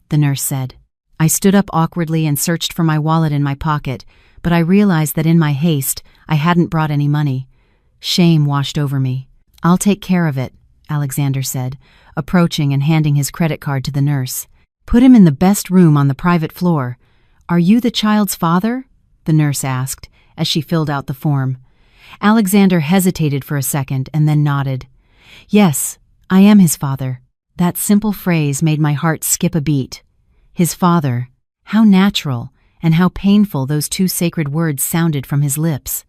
the nurse said. I stood up awkwardly and searched for my wallet in my pocket, but I realized that in my haste, I hadn't brought any money. Shame washed over me. "I'll take care of it," Alexander said, approaching and handing his credit card to the nurse. "Put him in the best room on the private floor." "Are you the child's father?" the nurse asked, as she filled out the form. Alexander hesitated for a second and then nodded. "Yes, I am his father." That simple phrase made my heart skip a beat. His father. How natural and how painful those two sacred words sounded from his lips.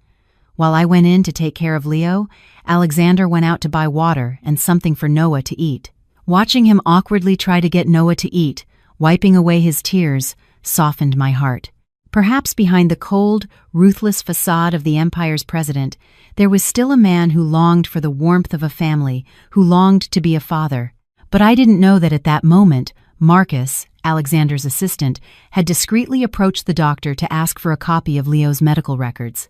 While I went in to take care of Leo, Alexander went out to buy water and something for Noah to eat. Watching him awkwardly try to get Noah to eat, wiping away his tears, softened my heart. Perhaps behind the cold, ruthless facade of the empire's president, there was still a man who longed for the warmth of a family, who longed to be a father. But I didn't know that at that moment, Marcus, Alexander's assistant, had discreetly approached the doctor to ask for a copy of Leo's medical records.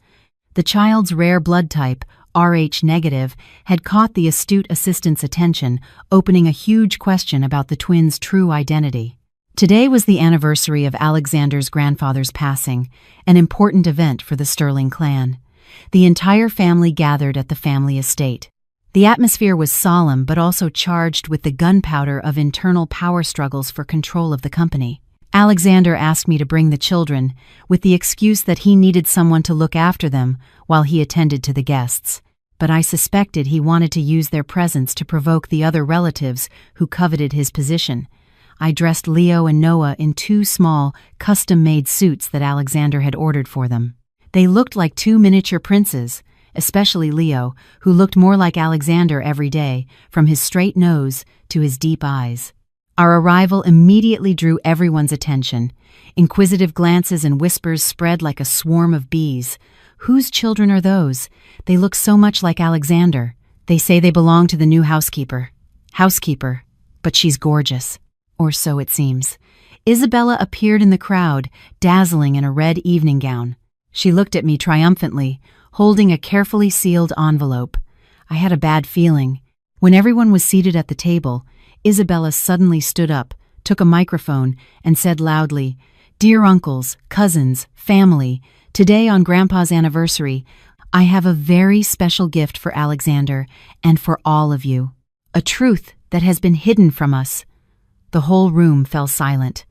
The child's rare blood type, Rh negative, had caught the astute assistant's attention, opening a huge question about the twins' true identity. Today was the anniversary of Alexander's grandfather's passing, an important event for the Sterling clan. The entire family gathered at the family estate. The atmosphere was solemn but also charged with the gunpowder of internal power struggles for control of the company. Alexander asked me to bring the children, with the excuse that he needed someone to look after them while he attended to the guests. But I suspected he wanted to use their presence to provoke the other relatives who coveted his position. I dressed Leo and Noah in two small, custom-made suits that Alexander had ordered for them. They looked like two miniature princes, especially Leo, who looked more like Alexander every day, from his straight nose to his deep eyes. Our arrival immediately drew everyone's attention. Inquisitive glances and whispers spread like a swarm of bees. "Whose children are those? They look so much like Alexander. They say they belong to the new housekeeper. Housekeeper, but she's gorgeous." Or so it seems. Isabella appeared in the crowd, dazzling in a red evening gown. She looked at me triumphantly, holding a carefully sealed envelope. I had a bad feeling. When everyone was seated at the table, Isabella suddenly stood up, took a microphone, and said loudly, "Dear uncles, cousins, family, today on Grandpa's anniversary, I have a very special gift for Alexander and for all of you. A truth that has been hidden from us." The whole room fell silent.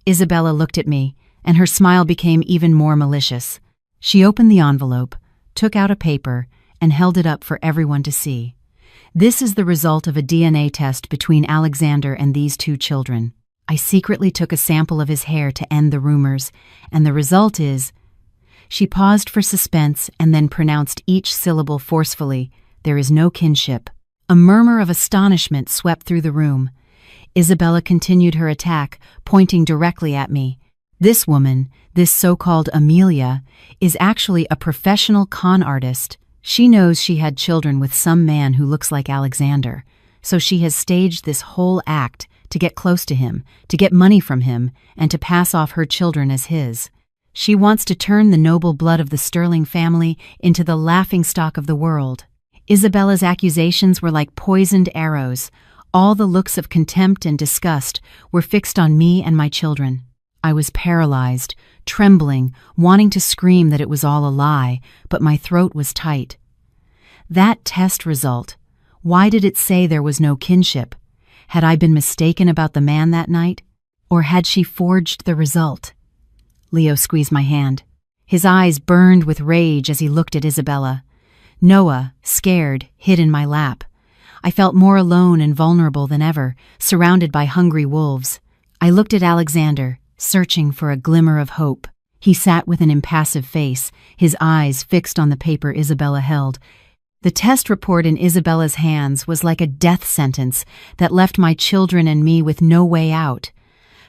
Isabella looked at me, and her smile became even more malicious. She opened the envelope, took out a paper, and held it up for everyone to see. "This is the result of a DNA test between Alexander and these two children. I secretly took a sample of his hair to end the rumors, and the result is—" She paused for suspense and then pronounced each syllable forcefully. "There is no kinship." A murmur of astonishment swept through the room. Isabella continued her attack, pointing directly at me. "This woman, this so-called Amelia, is actually a professional con artist. She knows she had children with some man who looks like Alexander, so she has staged this whole act to get close to him, to get money from him, and to pass off her children as his. She wants to turn the noble blood of the Sterling family into the laughingstock of the world." Isabella's accusations were like poisoned arrows. All the looks of contempt and disgust were fixed on me and my children. I was paralyzed, trembling, wanting to scream that it was all a lie, but my throat was tight. That test result, why did it say there was no kinship? Had I been mistaken about the man that night? Or had she forged the result? Leo squeezed my hand. His eyes burned with rage as he looked at Isabella. Noah, scared, hid in my lap. I felt more alone and vulnerable than ever, surrounded by hungry wolves. I looked at Alexander, searching for a glimmer of hope. He sat with an impassive face, his eyes fixed on the paper Isabella held. The test report in Isabella's hands was like a death sentence that left my children and me with no way out.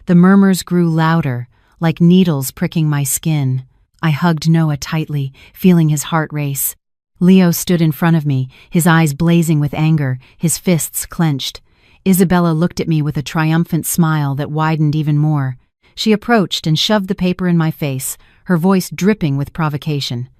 The murmurs grew louder, like needles pricking my skin. I hugged Noah tightly, feeling his heart race. Leo stood in front of me, his eyes blazing with anger, his fists clenched. Isabella looked at me with a triumphant smile that widened even more. She approached and shoved the paper in my face, her voice dripping with provocation.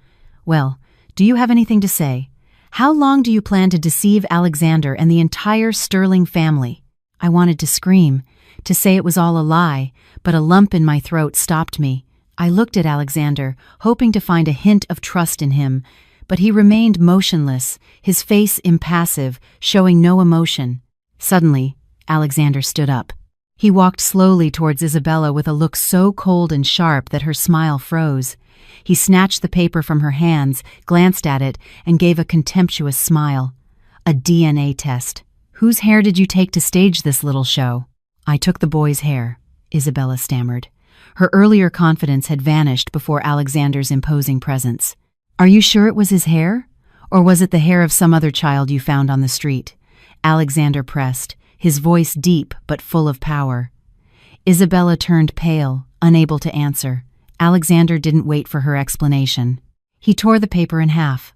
"Well, do you have anything to say? How long do you plan to deceive Alexander and the entire Sterling family?" I wanted to scream, to say it was all a lie, but a lump in my throat stopped me. I looked at Alexander, hoping to find a hint of trust in him, but he remained motionless, his face impassive, showing no emotion. Suddenly, Alexander stood up. He walked slowly towards Isabella with a look so cold and sharp that her smile froze. He snatched the paper from her hands, glanced at it, and gave a contemptuous smile. A DNA test. Whose hair did you take to stage this little show? I took the boy's hair, Isabella stammered. Her earlier confidence had vanished before Alexander's imposing presence. Are you sure it was his hair? Or was it the hair of some other child you found on the street? Alexander pressed, his voice deep but full of power. Isabella turned pale, unable to answer. Alexander didn't wait for her explanation. He tore the paper in half.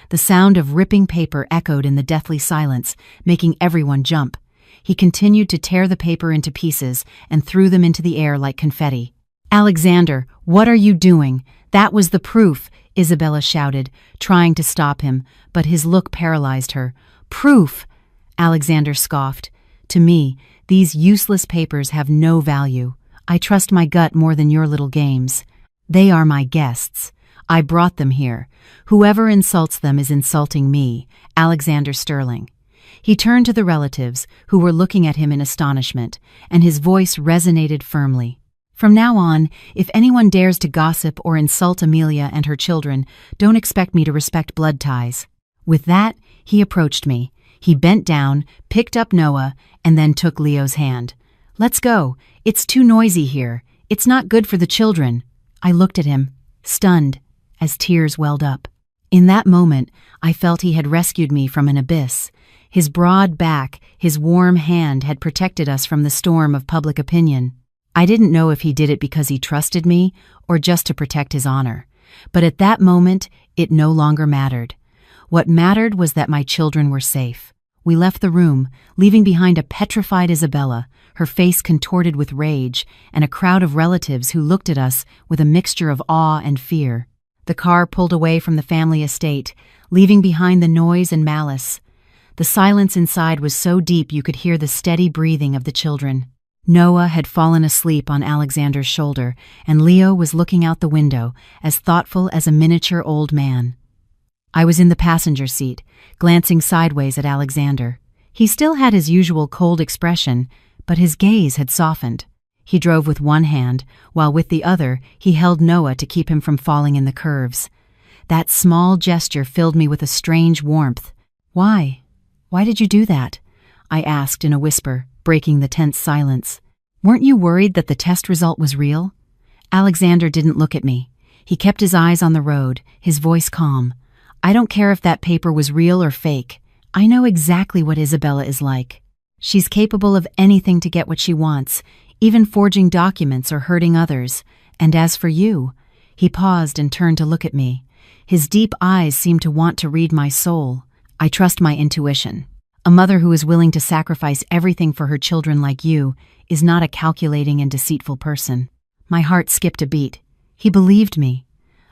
The sound of ripping paper echoed in the deathly silence, making everyone jump. He continued to tear the paper into pieces and threw them into the air like confetti. Alexander, what are you doing? That was the proof, Isabella shouted, trying to stop him, but his look paralyzed her. Proof! Alexander scoffed. To me, these useless papers have no value. I trust my gut more than your little games. They are my guests. I brought them here. Whoever insults them is insulting me, Alexander Sterling. He turned to the relatives, who were looking at him in astonishment, and his voice resonated firmly. From now on, if anyone dares to gossip or insult Amelia and her children, don't expect me to respect blood ties. With that, he approached me. He bent down, picked up Noah, and then took Leo's hand. Let's go. It's too noisy here. It's not good for the children. I looked at him, stunned, as tears welled up. In that moment, I felt he had rescued me from an abyss. His broad back, his warm hand had protected us from the storm of public opinion. I didn't know if he did it because he trusted me or just to protect his honor. But at that moment, it no longer mattered. What mattered was that my children were safe. We left the room, leaving behind a petrified Isabella, her face contorted with rage, and a crowd of relatives who looked at us with a mixture of awe and fear. The car pulled away from the family estate, leaving behind the noise and malice. The silence inside was so deep you could hear the steady breathing of the children. Noah had fallen asleep on Alexander's shoulder, and Leo was looking out the window, as thoughtful as a miniature old man. I was in the passenger seat, glancing sideways at Alexander. He still had his usual cold expression, but his gaze had softened. He drove with one hand, while with the other he held Noah to keep him from falling in the curves. That small gesture filled me with a strange warmth. Why? Why did you do that? I asked in a whisper, breaking the tense silence. Weren't you worried that the test result was real? Alexander didn't look at me. He kept his eyes on the road, his voice calm. I don't care if that paper was real or fake. I know exactly what Isabella is like. She's capable of anything to get what she wants, even forging documents or hurting others. And as for you, he paused and turned to look at me. His deep eyes seemed to want to read my soul. I trust my intuition. A mother who is willing to sacrifice everything for her children like you is not a calculating and deceitful person. My heart skipped a beat. He believed me.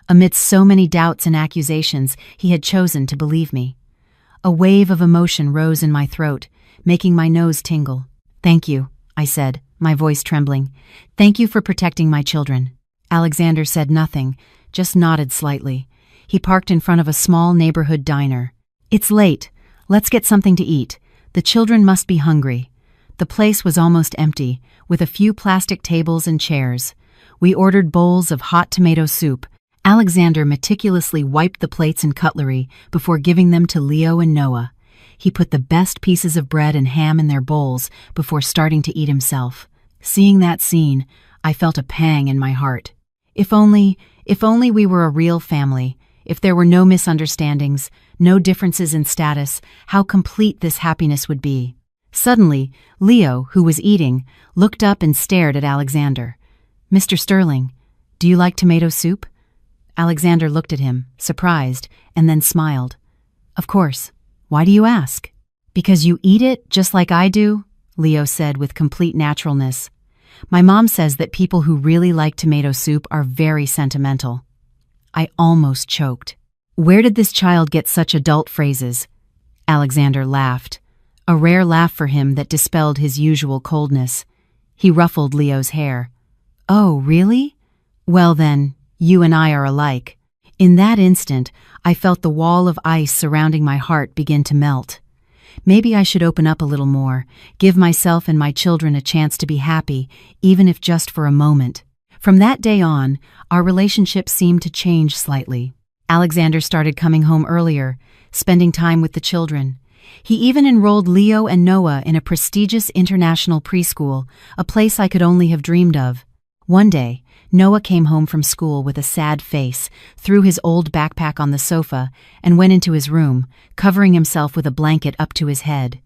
Amidst so many doubts and accusations, he had chosen to believe me. A wave of emotion rose in my throat, making my nose tingle. Thank you, I said, my voice trembling. Thank you for protecting my children. Alexander said nothing, just nodded slightly. He parked in front of a small neighborhood diner. It's late. Let's get something to eat. The children must be hungry. The place was almost empty, with a few plastic tables and chairs. We ordered bowls of hot tomato soup. Alexander meticulously wiped the plates and cutlery before giving them to Leo and Noah. He put the best pieces of bread and ham in their bowls before starting to eat himself. Seeing that scene, I felt a pang in my heart. If only we were a real family, if there were no misunderstandings, no differences in status, how complete this happiness would be. Suddenly, Leo, who was eating, looked up and stared at Alexander. Mr. Sterling, do you like tomato soup? Alexander looked at him, surprised, and then smiled. Of course. Why do you ask? Because you eat it just like I do, Leo said with complete naturalness. My mom says that people who really like tomato soup are very sentimental. I almost choked. Where did this child get such adult phrases? Alexander laughed, a rare laugh for him that dispelled his usual coldness. He ruffled Leo's hair. Oh, really? Well then, you and I are alike. In that instant, I felt the wall of ice surrounding my heart begin to melt. Maybe I should open up a little more, give myself and my children a chance to be happy, even if just for a moment. From that day on, our relationship seemed to change slightly. Alexander started coming home earlier, spending time with the children. He even enrolled Leo and Noah in a prestigious international preschool, a place I could only have dreamed of. One day, Noah came home from school with a sad face, threw his old backpack on the sofa, and went into his room, covering himself with a blanket up to his head.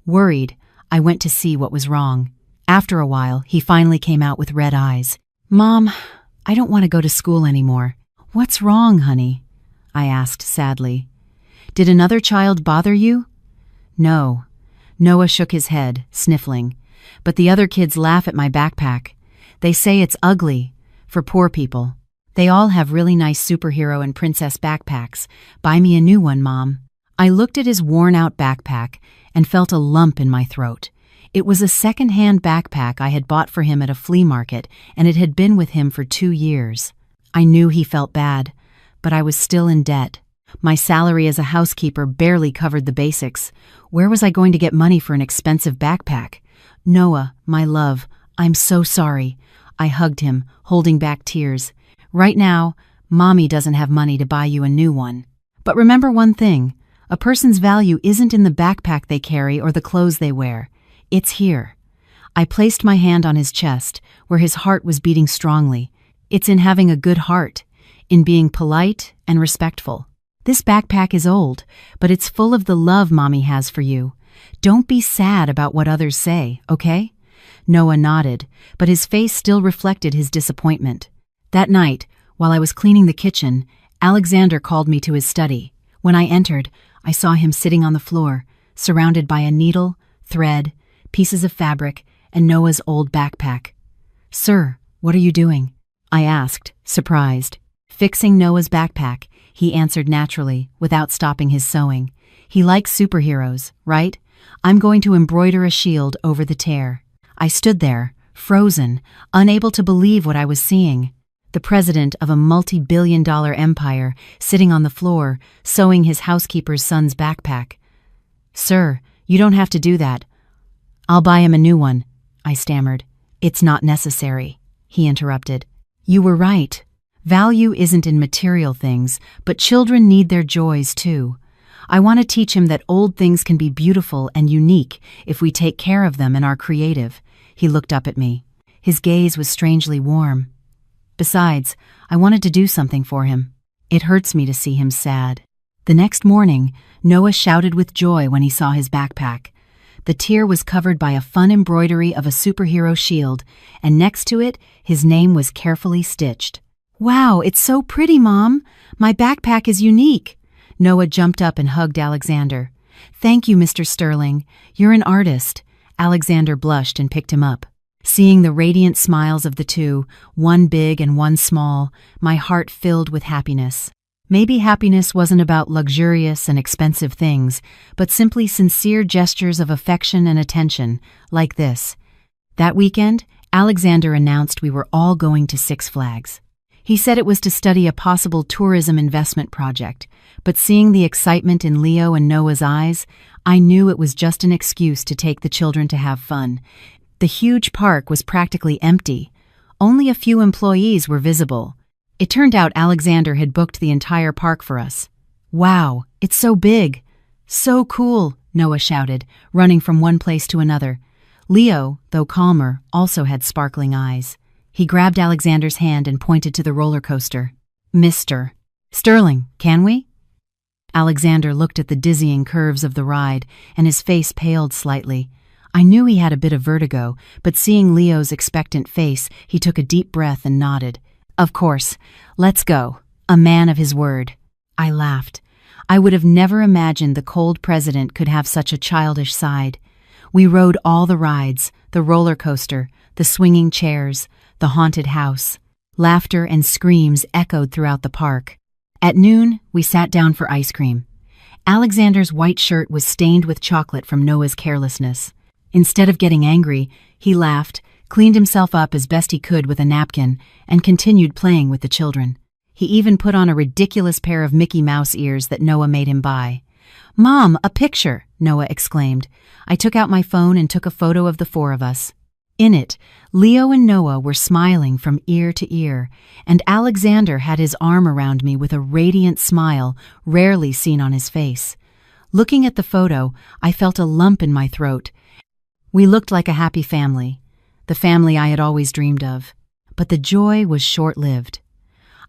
Worried, I went to see what was wrong. After a while, he finally came out with red eyes. "Mom, I don't want to go to school anymore." "What's wrong, honey?" I asked sadly. "Did another child bother you?" "No." Noah shook his head, sniffling. "But the other kids laugh at my backpack. They say it's ugly. For poor people. They all have really nice superhero and princess backpacks. Buy me a new one, Mom." I looked at his worn-out backpack and felt a lump in my throat. It was a second-hand backpack I had bought for him at a flea market, and it had been with him for 2 years. I knew he felt bad, but I was still in debt. My salary as a housekeeper barely covered the basics. Where was I going to get money for an expensive backpack? "Noah, my love, I'm so sorry." I hugged him, holding back tears. "Right now, Mommy doesn't have money to buy you a new one. But remember one thing, a person's value isn't in the backpack they carry or the clothes they wear. It's here." I placed my hand on his chest, where his heart was beating strongly. "It's in having a good heart, in being polite and respectful. This backpack is old, but it's full of the love Mommy has for you. Don't be sad about what others say, okay?" Noah nodded, but his face still reflected his disappointment. That night, while I was cleaning the kitchen, Alexander called me to his study. When I entered, I saw him sitting on the floor, surrounded by a needle, thread, pieces of fabric, and Noah's old backpack. "Sir, what are you doing?" I asked, surprised. "Fixing Noah's backpack," he answered naturally, without stopping his sewing. "He likes superheroes, right? I'm going to embroider a shield over the tear." I stood there, frozen, unable to believe what I was seeing. The president of a multi-billion-dollar empire sitting on the floor, sewing his housekeeper's son's backpack. "Sir, you don't have to do that. I'll buy him a new one," I stammered. "It's not necessary," he interrupted. "You were right. Value isn't in material things, but children need their joys too. I want to teach him that old things can be beautiful and unique if we take care of them and are creative." He looked up at me. His gaze was strangely warm. Besides, I wanted to do something for him. It hurts me to see him sad. The next morning, Noah shouted with joy when he saw his backpack. The tier was covered by a fun embroidery of a superhero shield, and next to it, his name was carefully stitched. "Wow, it's so pretty, Mom! My backpack is unique!" Noah jumped up and hugged Alexander. "Thank you, Mr. Sterling. You're an artist." Alexander blushed and picked him up. Seeing the radiant smiles of the two, one big and one small, my heart filled with happiness. Maybe happiness wasn't about luxurious and expensive things, but simply sincere gestures of affection and attention, like this. That weekend, Alexander announced we were all going to Six Flags. He said it was to study a possible tourism investment project, but seeing the excitement in Leo and Noah's eyes, I knew it was just an excuse to take the children to have fun. The huge park was practically empty. Only a few employees were visible. It turned out Alexander had booked the entire park for us. "Wow, it's so big! So cool!" Noah shouted, running from one place to another. Leo, though calmer, also had sparkling eyes. He grabbed Alexander's hand and pointed to the roller coaster. "Mr. Sterling, can we?" Alexander looked at the dizzying curves of the ride, and his face paled slightly. I knew he had a bit of vertigo, but seeing Leo's expectant face, he took a deep breath and nodded. "Of course. Let's go." A man of his word. I laughed. I would have never imagined the cold president could have such a childish side. We rode all the rides, the roller coaster, the swinging chairs, the haunted house. Laughter and screams echoed throughout the park. At noon, we sat down for ice cream. Alexander's white shirt was stained with chocolate from Noah's carelessness. Instead of getting angry, he laughed, cleaned himself up as best he could with a napkin, and continued playing with the children. He even put on a ridiculous pair of Mickey Mouse ears that Noah made him buy. "Mom, a picture!" Noah exclaimed. I took out my phone and took a photo of the four of us. In it, Leo and Noah were smiling from ear to ear, and Alexander had his arm around me with a radiant smile rarely seen on his face. Looking at the photo, I felt a lump in my throat. We looked like a happy family, the family I had always dreamed of. But the joy was short-lived.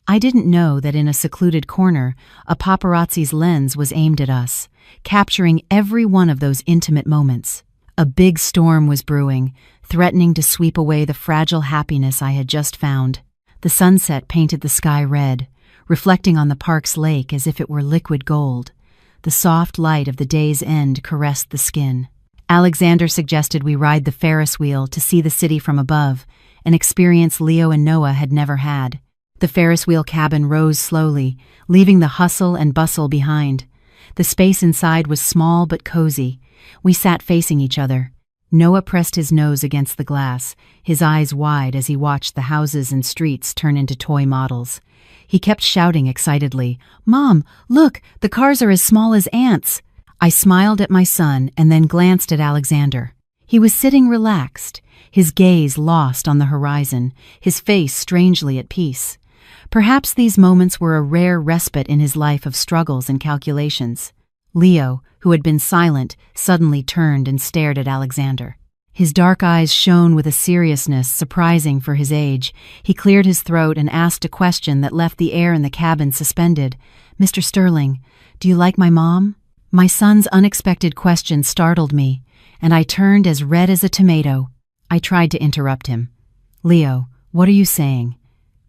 I didn't know that in a secluded corner, a paparazzi's lens was aimed at us, capturing every one of those intimate moments. A big storm was brewing, threatening to sweep away the fragile happiness I had just found. The sunset painted the sky red, reflecting on the park's lake as if it were liquid gold. The soft light of the day's end caressed the skin. Alexander suggested we ride the Ferris wheel to see the city from above, an experience Leo and Noah had never had. The Ferris wheel cabin rose slowly, leaving the hustle and bustle behind. The space inside was small but cozy. We sat facing each other. Noah pressed his nose against the glass, his eyes wide as he watched the houses and streets turn into toy models. He kept shouting excitedly, "Mom, look, the cars are as small as ants." I smiled at my son and then glanced at Alexander. He was sitting relaxed, his gaze lost on the horizon, his face strangely at peace. Perhaps these moments were a rare respite in his life of struggles and calculations. Leo, who had been silent, suddenly turned and stared at Alexander. His dark eyes shone with a seriousness surprising for his age. He cleared his throat and asked a question that left the air in the cabin suspended. "Mr. Sterling, do you like my mom?" My son's unexpected question startled me, and I turned as red as a tomato. I tried to interrupt him. "Leo, what are you saying?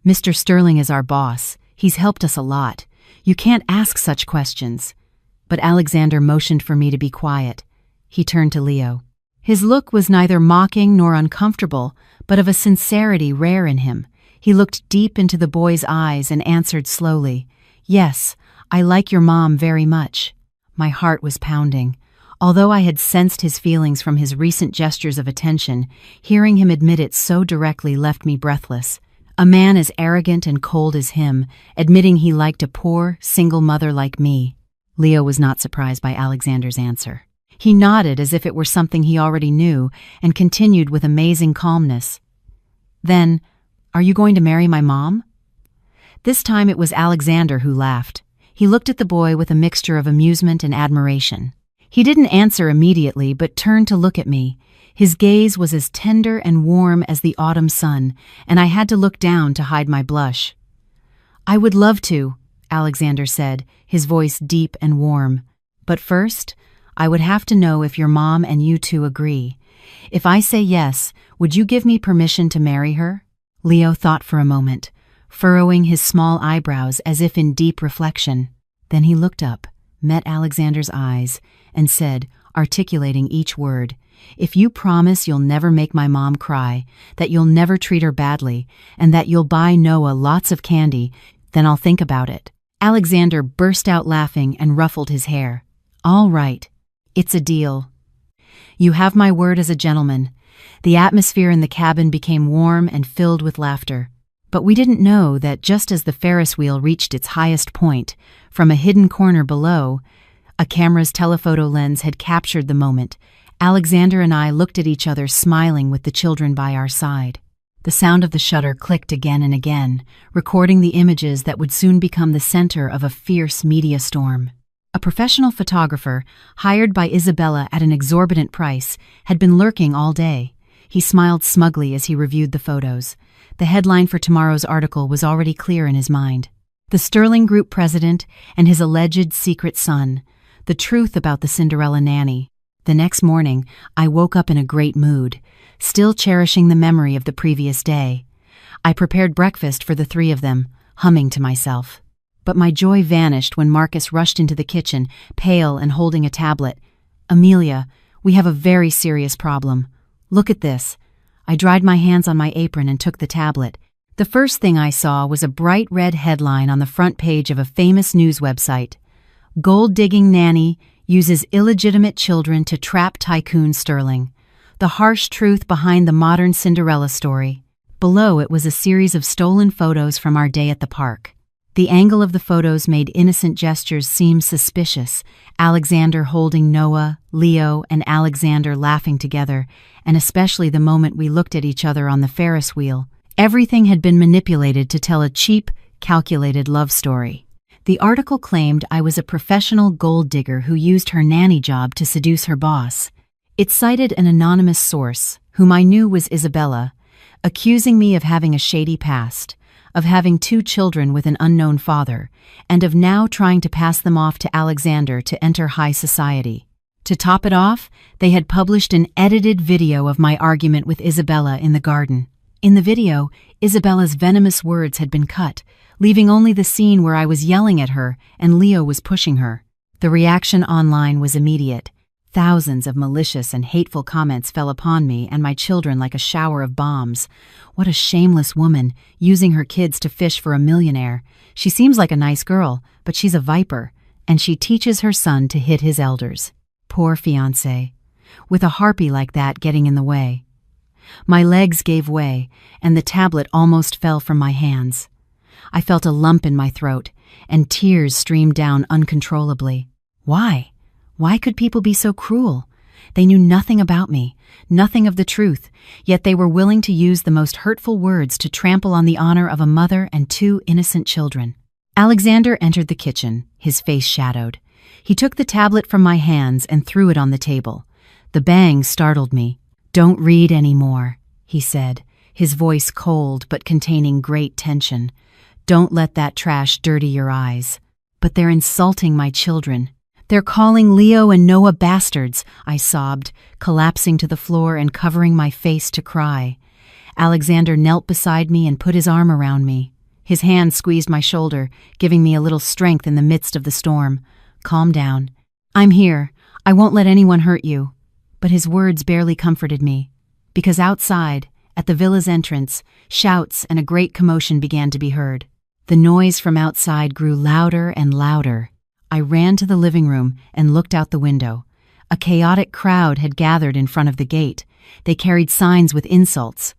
Mr. Sterling is our boss. He's helped us a lot. You can't ask such questions." But Alexander motioned for me to be quiet. He turned to Leo. His look was neither mocking nor uncomfortable, but of a sincerity rare in him. He looked deep into the boy's eyes and answered slowly, "Yes, I like your mom very much." My heart was pounding. Although I had sensed his feelings from his recent gestures of attention, hearing him admit it so directly left me breathless. A man as arrogant and cold as him, admitting he liked a poor, single mother like me. Leo was not surprised by Alexander's answer. He nodded as if it were something he already knew and continued with amazing calmness. "Then, are you going to marry my mom?" This time it was Alexander who laughed. He looked at the boy with a mixture of amusement and admiration. He didn't answer immediately, but turned to look at me. His gaze was as tender and warm as the autumn sun, and I had to look down to hide my blush. "I would love to," Alexander said, his voice deep and warm. "But first, I would have to know if your mom and you two agree. If I say yes, would you give me permission to marry her?" Leo thought for a moment, furrowing his small eyebrows as if in deep reflection. Then he looked up, met Alexander's eyes, and said, articulating each word, "If you promise you'll never make my mom cry, that you'll never treat her badly, and that you'll buy Noah lots of candy, then I'll think about it." Alexander burst out laughing and ruffled his hair. "All right, it's a deal. You have my word as a gentleman." The atmosphere in the cabin became warm and filled with laughter. But we didn't know that just as the Ferris wheel reached its highest point, from a hidden corner below, a camera's telephoto lens had captured the moment. Alexander and I looked at each other, smiling with the children by our side. The sound of the shutter clicked again and again, recording the images that would soon become the center of a fierce media storm. A professional photographer, hired by Isabella at an exorbitant price, had been lurking all day. He smiled smugly as he reviewed the photos. The headline for tomorrow's article was already clear in his mind. The Sterling Group president and his alleged secret son. The truth about the Cinderella nanny. The next morning, I woke up in a great mood, still cherishing the memory of the previous day. I prepared breakfast for the three of them, humming to myself. But my joy vanished when Marcus rushed into the kitchen, pale and holding a tablet. "Amelia, we have a very serious problem. Look at this." I dried my hands on my apron and took the tablet. The first thing I saw was a bright red headline on the front page of a famous news website. "Gold-digging nanny uses illegitimate children to trap tycoon Sterling. The harsh truth behind the modern Cinderella story." Below it was a series of stolen photos from our day at the park. The angle of the photos made innocent gestures seem suspicious. Alexander holding Noah, Leo, and Alexander laughing together, and especially the moment we looked at each other on the Ferris wheel. Everything had been manipulated to tell a cheap, calculated love story. The article claimed I was a professional gold digger who used her nanny job to seduce her boss. It cited an anonymous source, whom I knew was Isabella, accusing me of having a shady past, of having 2 children with an unknown father, and of now trying to pass them off to Alexander to enter high society. To top it off, they had published an edited video of my argument with Isabella in the garden. In the video, Isabella's venomous words had been cut, leaving only the scene where I was yelling at her and Leo was pushing her. The reaction online was immediate. Thousands of malicious and hateful comments fell upon me and my children like a shower of bombs. What a shameless woman, using her kids to fish for a millionaire. She seems like a nice girl, but she's a viper, and she teaches her son to hit his elders. Poor fiancé, with a harpy like that getting in the way. My legs gave way, and the tablet almost fell from my hands. I felt a lump in my throat, and tears streamed down uncontrollably. Why? Why could people be so cruel? They knew nothing about me, nothing of the truth, yet they were willing to use the most hurtful words to trample on the honor of a mother and 2 innocent children. Alexander entered the kitchen, his face shadowed. He took the tablet from my hands and threw it on the table. The bang startled me. "Don't read anymore," he said, his voice cold but containing great tension. "Don't let that trash dirty your eyes." "But they're insulting my children. They're calling Leo and Noah bastards," I sobbed, collapsing to the floor and covering my face to cry. Alexander knelt beside me and put his arm around me. His hand squeezed my shoulder, giving me a little strength in the midst of the storm. "Calm down. I'm here. I won't let anyone hurt you." But his words barely comforted me, because outside, at the villa's entrance, shouts and a great commotion began to be heard. The noise from outside grew louder and louder. I ran to the living room and looked out the window. A chaotic crowd had gathered in front of the gate. They carried signs with insults.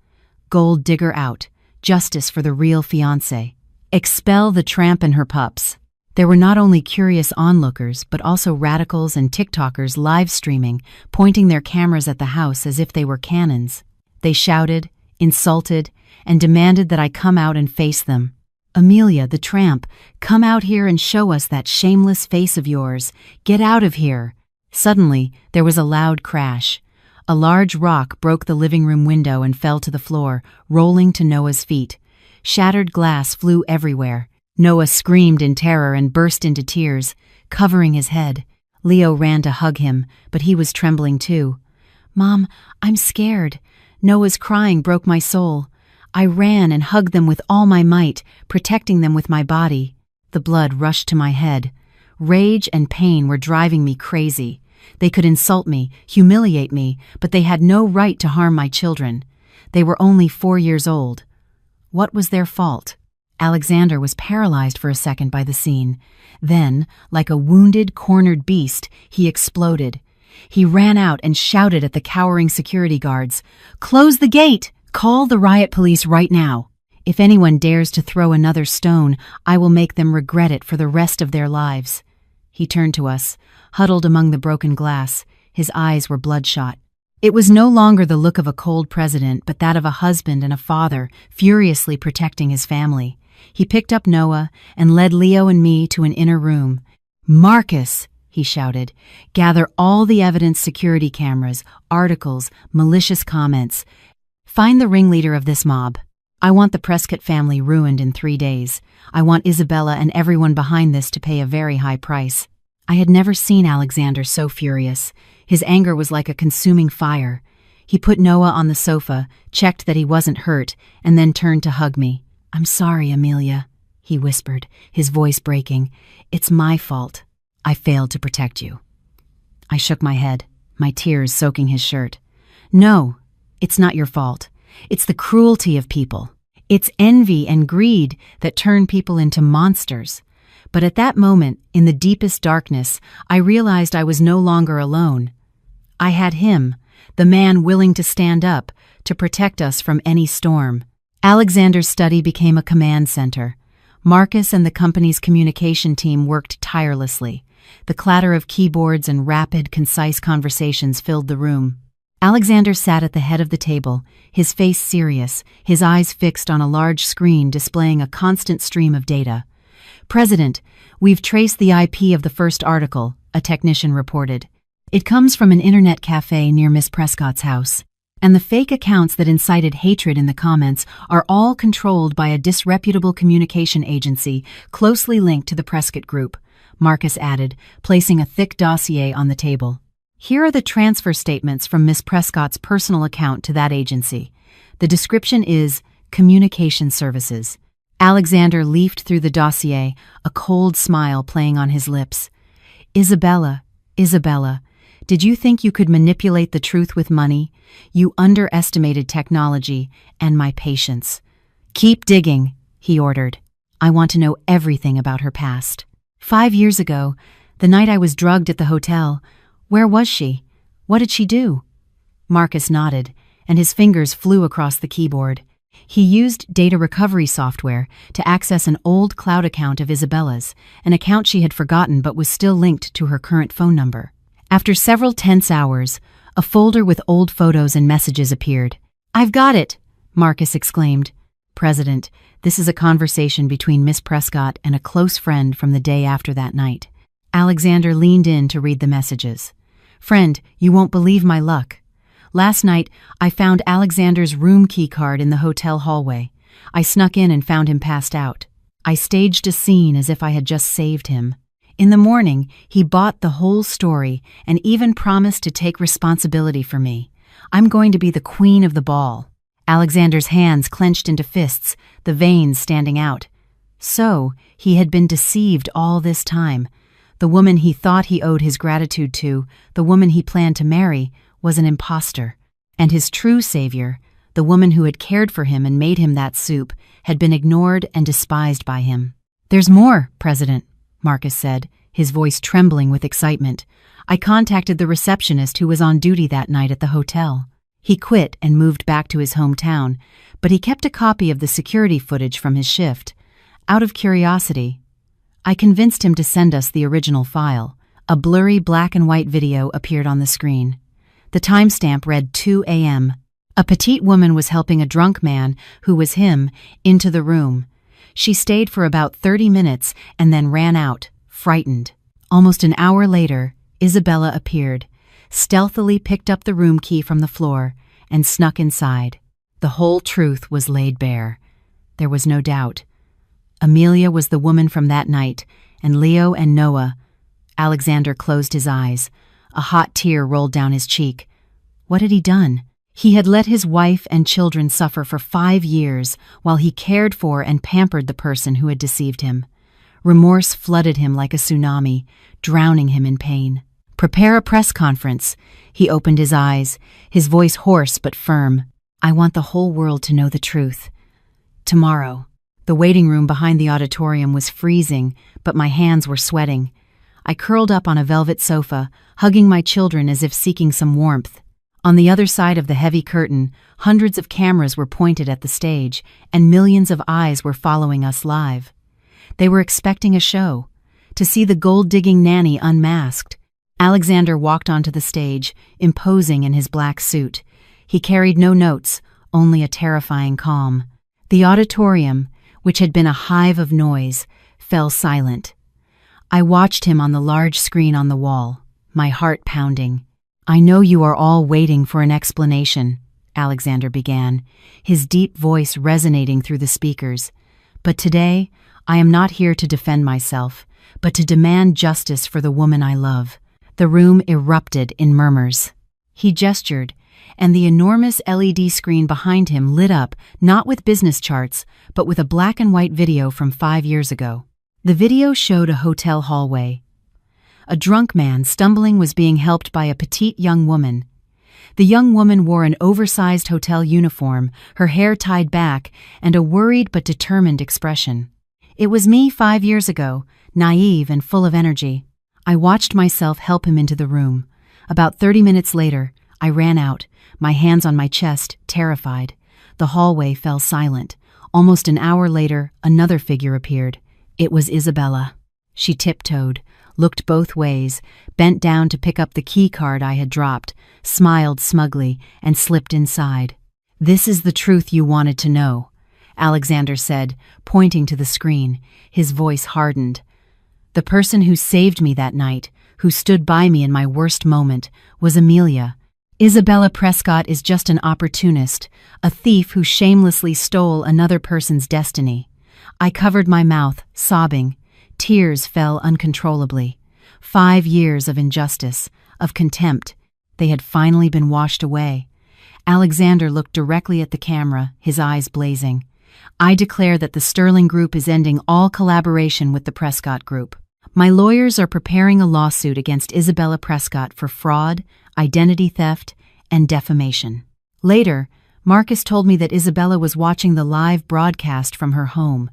"Gold digger out. Justice for the real fiancé. Expel the tramp and her pups." There were not only curious onlookers, but also radicals and TikTokers live streaming, pointing their cameras at the house as if they were cannons. They shouted, insulted, and demanded that I come out and face them. "Amelia, the tramp, come out here and show us that shameless face of yours. Get out of here." Suddenly, there was a loud crash. A large rock broke the living room window and fell to the floor, rolling to Noah's feet. Shattered glass flew everywhere. Noah screamed in terror and burst into tears, covering his head. Leo ran to hug him, but he was trembling too. "Mom, I'm scared." Noah's crying broke my soul. I ran and hugged them with all my might, protecting them with my body. The blood rushed to my head. Rage and pain were driving me crazy. They could insult me, humiliate me, but they had no right to harm my children. They were only 4 years old. What was their fault? Alexander was paralyzed for a second by the scene. Then, like a wounded, cornered beast, he exploded. He ran out and shouted at the cowering security guards, "Close the gate! Call the riot police right now. If anyone dares to throw another stone, I will make them regret it for the rest of their lives." He turned to us, huddled among the broken glass. His eyes were bloodshot. It was no longer the look of a cold president, but that of a husband and a father, furiously protecting his family. He picked up Noah and led Leo and me to an inner room. "Marcus," he shouted, "gather all the evidence, security cameras, articles, malicious comments. Find the ringleader of this mob. I want the Prescott family ruined in 3 days. I want Isabella and everyone behind this to pay a very high price." I had never seen Alexander so furious. His anger was like a consuming fire. He put Noah on the sofa, checked that he wasn't hurt, and then turned to hug me. "I'm sorry, Amelia," he whispered, his voice breaking. "It's my fault. I failed to protect you." I shook my head, my tears soaking his shirt. "No, it's not your fault. It's the cruelty of people. It's envy and greed that turn people into monsters." But at that moment, in the deepest darkness, I realized I was no longer alone. I had him, the man willing to stand up, to protect us from any storm. Alexander's study became a command center. Marcus and the company's communication team worked tirelessly. The clatter of keyboards and rapid, concise conversations filled the room. Alexander sat at the head of the table, his face serious, his eyes fixed on a large screen displaying a constant stream of data. "President, we've traced the IP of the first article," a technician reported. "It comes from an internet cafe near Miss Prescott's house. And the fake accounts that incited hatred in the comments are all controlled by a disreputable communication agency closely linked to the Prescott Group," Marcus added, placing a thick dossier on the table. "Here are the transfer statements from Miss Prescott's personal account to that agency. The description is Communication Services." Alexander leafed through the dossier, a cold smile playing on his lips. Isabella, did you think you could manipulate the truth with money? You underestimated technology and my patience." "Keep digging," he ordered. "I want to know everything about her past." 5 years ago, the night I was drugged at the hotel, where was she? What did she do?" Marcus nodded, and his fingers flew across the keyboard. He used data recovery software to access an old cloud account of Isabella's, an account she had forgotten but was still linked to her current phone number. After several tense hours, a folder with old photos and messages appeared. "I've got it!" Marcus exclaimed. "President, this is a conversation between Miss Prescott and a close friend from the day after that night." Alexander leaned in to read the messages. "Friend, you won't believe my luck. Last night, I found Alexander's room key card in the hotel hallway. I snuck in and found him passed out. I staged a scene as if I had just saved him. In the morning, he bought the whole story and even promised to take responsibility for me. I'm going to be the queen of the ball." Alexander's hands clenched into fists, the veins standing out. So, he had been deceived all this time. The woman he thought he owed his gratitude to, the woman he planned to marry, was an imposter. And his true savior, the woman who had cared for him and made him that soup, had been ignored and despised by him. "There's more, President," Marcus said, his voice trembling with excitement. "I contacted the receptionist who was on duty that night at the hotel. He quit and moved back to his hometown, but he kept a copy of the security footage from his shift. Out of curiosity, I convinced him to send us the original file." A blurry black and white video appeared on the screen. The timestamp read 2 a.m. A petite woman was helping a drunk man, who was him, into the room. She stayed for about 30 minutes and then ran out, frightened. Almost an hour later, Isabella appeared, stealthily picked up the room key from the floor, and snuck inside. The whole truth was laid bare. There was no doubt. Amelia was the woman from that night, and Leo and Noah. Alexander closed his eyes. A hot tear rolled down his cheek. What had he done? He had let his wife and children suffer for 5 years while he cared for and pampered the person who had deceived him. Remorse flooded him like a tsunami, drowning him in pain. "Prepare a press conference." He opened his eyes, his voice hoarse but firm. "I want the whole world to know the truth. Tomorrow." The waiting room behind the auditorium was freezing, but my hands were sweating. I curled up on a velvet sofa, hugging my children as if seeking some warmth. On the other side of the heavy curtain, hundreds of cameras were pointed at the stage, and millions of eyes were following us live. They were expecting a show, to see the gold-digging nanny unmasked. Alexander walked onto the stage, imposing in his black suit. He carried no notes, only a terrifying calm. The auditorium, which had been a hive of noise, fell silent. I watched him on the large screen on the wall, my heart pounding. "I know you are all waiting for an explanation," Alexander began, his deep voice resonating through the speakers. "But today, I am not here to defend myself, but to demand justice for the woman I love." The room erupted in murmurs. He gestured, and the enormous LED screen behind him lit up not with business charts, but with a black and white video from 5 years ago. The video showed a hotel hallway. A drunk man stumbling was being helped by a petite young woman. The young woman wore an oversized hotel uniform, her hair tied back, and a worried but determined expression. It was me 5 years ago, naive and full of energy. I watched myself help him into the room. About 30 minutes later, I ran out, my hands on my chest, terrified. The hallway fell silent, Almost an hour later, another figure appeared. It was Isabella. She tiptoed, looked both ways, bent down to pick up the key card I had dropped, smiled smugly, and slipped inside. "This is the truth you wanted to know," Alexander said, pointing to the screen. His voice hardened. "The person who saved me that night, who stood by me in my worst moment, was Amelia. Isabella Prescott is just an opportunist, a thief who shamelessly stole another person's destiny." I covered my mouth, sobbing. Tears fell uncontrollably. 5 years of injustice, of contempt. They had finally been washed away. Alexander looked directly at the camera, his eyes blazing. "I declare that the Sterling Group is ending all collaboration with the Prescott Group. My lawyers are preparing a lawsuit against Isabella Prescott for fraud, identity theft, and defamation." Later, Marcus told me that Isabella was watching the live broadcast from her home.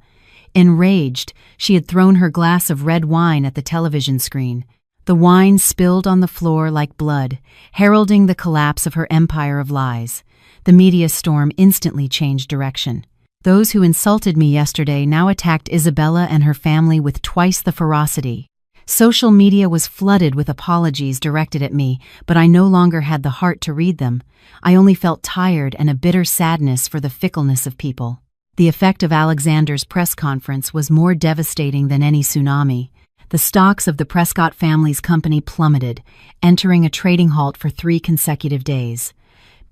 Enraged, she had thrown her glass of red wine at the television screen. The wine spilled on the floor like blood, heralding the collapse of her empire of lies. The media storm instantly changed direction. Those who insulted me yesterday now attacked Isabella and her family with twice the ferocity. Social media was flooded with apologies directed at me, but I no longer had the heart to read them. I only felt tired and a bitter sadness for the fickleness of people. The effect of Alexander's press conference was more devastating than any tsunami. The stocks of the Prescott family's company plummeted, entering a trading halt for 3 consecutive days.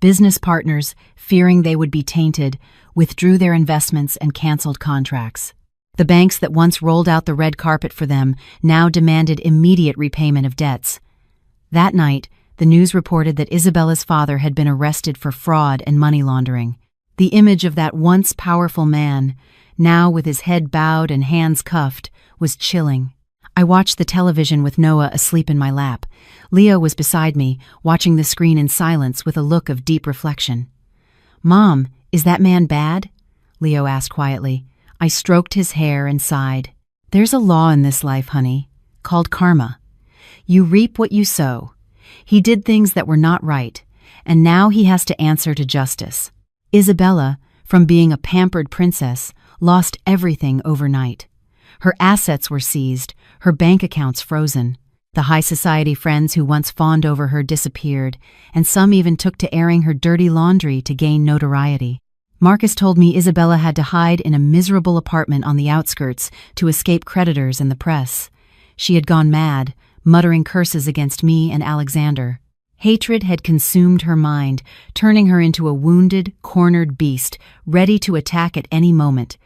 Business partners, fearing they would be tainted, withdrew their investments and canceled contracts. The banks that once rolled out the red carpet for them now demanded immediate repayment of debts. That night, the news reported that Isabella's father had been arrested for fraud and money laundering. The image of that once powerful man, now with his head bowed and hands cuffed, was chilling. I watched the television with Noah asleep in my lap. Leo was beside me, watching the screen in silence with a look of deep reflection. "Mom, is that man bad?" Leo asked quietly. I stroked his hair and sighed. "There's a law in this life, honey, called karma. You reap what you sow. He did things that were not right, and now he has to answer to justice." Isabella, from being a pampered princess, lost everything overnight. Her assets were seized, her bank accounts frozen. The high society friends who once fawned over her disappeared, and some even took to airing her dirty laundry to gain notoriety. Marcus told me Isabella had to hide in a miserable apartment on the outskirts to escape creditors and the press. She had gone mad, muttering curses against me and Alexander. Hatred had consumed her mind, turning her into a wounded, cornered beast, ready to attack at any moment.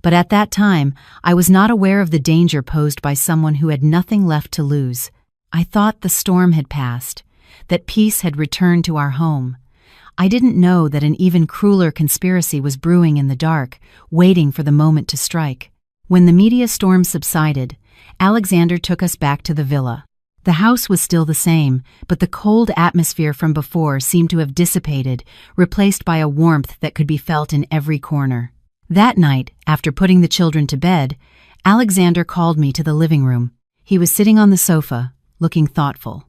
But at that time, I was not aware of the danger posed by someone who had nothing left to lose. I thought the storm had passed, that peace had returned to our home. I didn't know that an even crueler conspiracy was brewing in the dark, waiting for the moment to strike. When the media storm subsided, Alexander took us back to the villa. The house was still the same, but the cold atmosphere from before seemed to have dissipated, replaced by a warmth that could be felt in every corner. That night, after putting the children to bed, Alexander called me to the living room. He was sitting on the sofa, looking thoughtful.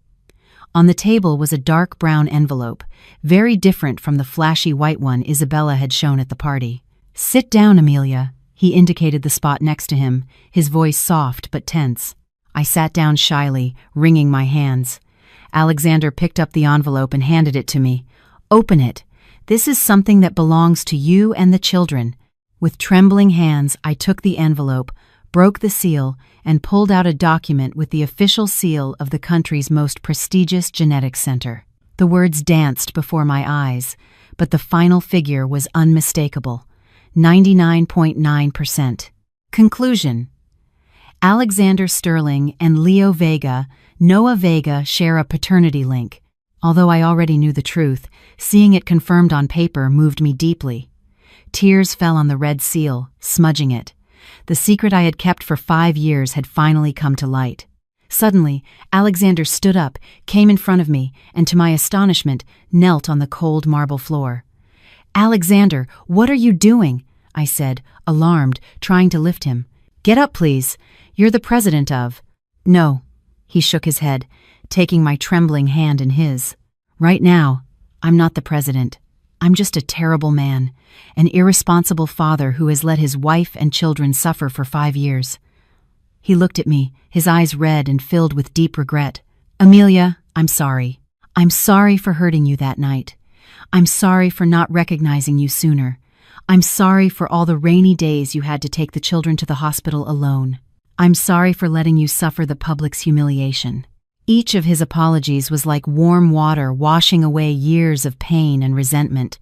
On the table was a dark brown envelope, very different from the flashy white one Isabella had shown at the party. "Sit down, Amelia." He indicated the spot next to him, his voice soft but tense. I sat down shyly, wringing my hands. Alexander picked up the envelope and handed it to me. "Open it. This is something that belongs to you and the children." With trembling hands, I took the envelope, broke the seal, and pulled out a document with the official seal of the country's most prestigious genetics center. The words danced before my eyes, but the final figure was unmistakable: 99.9%. Conclusion: Alexander Sterling and Leo Vega, Noah Vega, share a paternity link. Although I already knew the truth, seeing it confirmed on paper moved me deeply. Tears fell on the red seal, smudging it. The secret I had kept for 5 years had finally come to light. Suddenly, Alexander stood up, came in front of me, and to my astonishment, knelt on the cold marble floor. "Alexander, what are you doing?" I said, alarmed, trying to lift him. "Get up, please. You're the president of—" "No." He shook his head, taking my trembling hand in his. "Right now, I'm not the president. I'm just a terrible man, an irresponsible father who has let his wife and children suffer for 5 years. He looked at me, his eyes red and filled with deep regret. Amelia, I'm sorry. I'm sorry for hurting you that night. I'm sorry for not recognizing you sooner. I'm sorry for all the rainy days you had to take the children to the hospital alone. I'm sorry for letting you suffer the public's humiliation. Each of his apologies was like warm water washing away years of pain and resentment.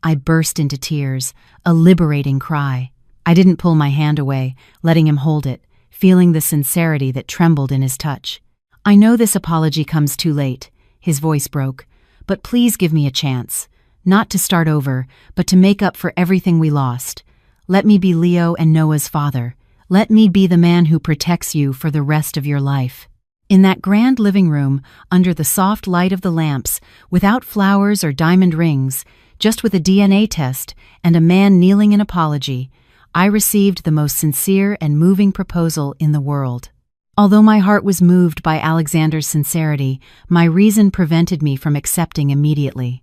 I burst into tears, a liberating cry. I didn't pull my hand away, letting him hold it, feeling the sincerity that trembled in his touch. I know this apology comes too late, his voice broke, but please give me a chance. Not to start over, but to make up for everything we lost. Let me be Leo and Noah's father. Let me be the man who protects you for the rest of your life. In that grand living room, under the soft light of the lamps, without flowers or diamond rings, just with a DNA test and a man kneeling in apology, I received the most sincere and moving proposal in the world. Although my heart was moved by Alexander's sincerity, my reason prevented me from accepting immediately.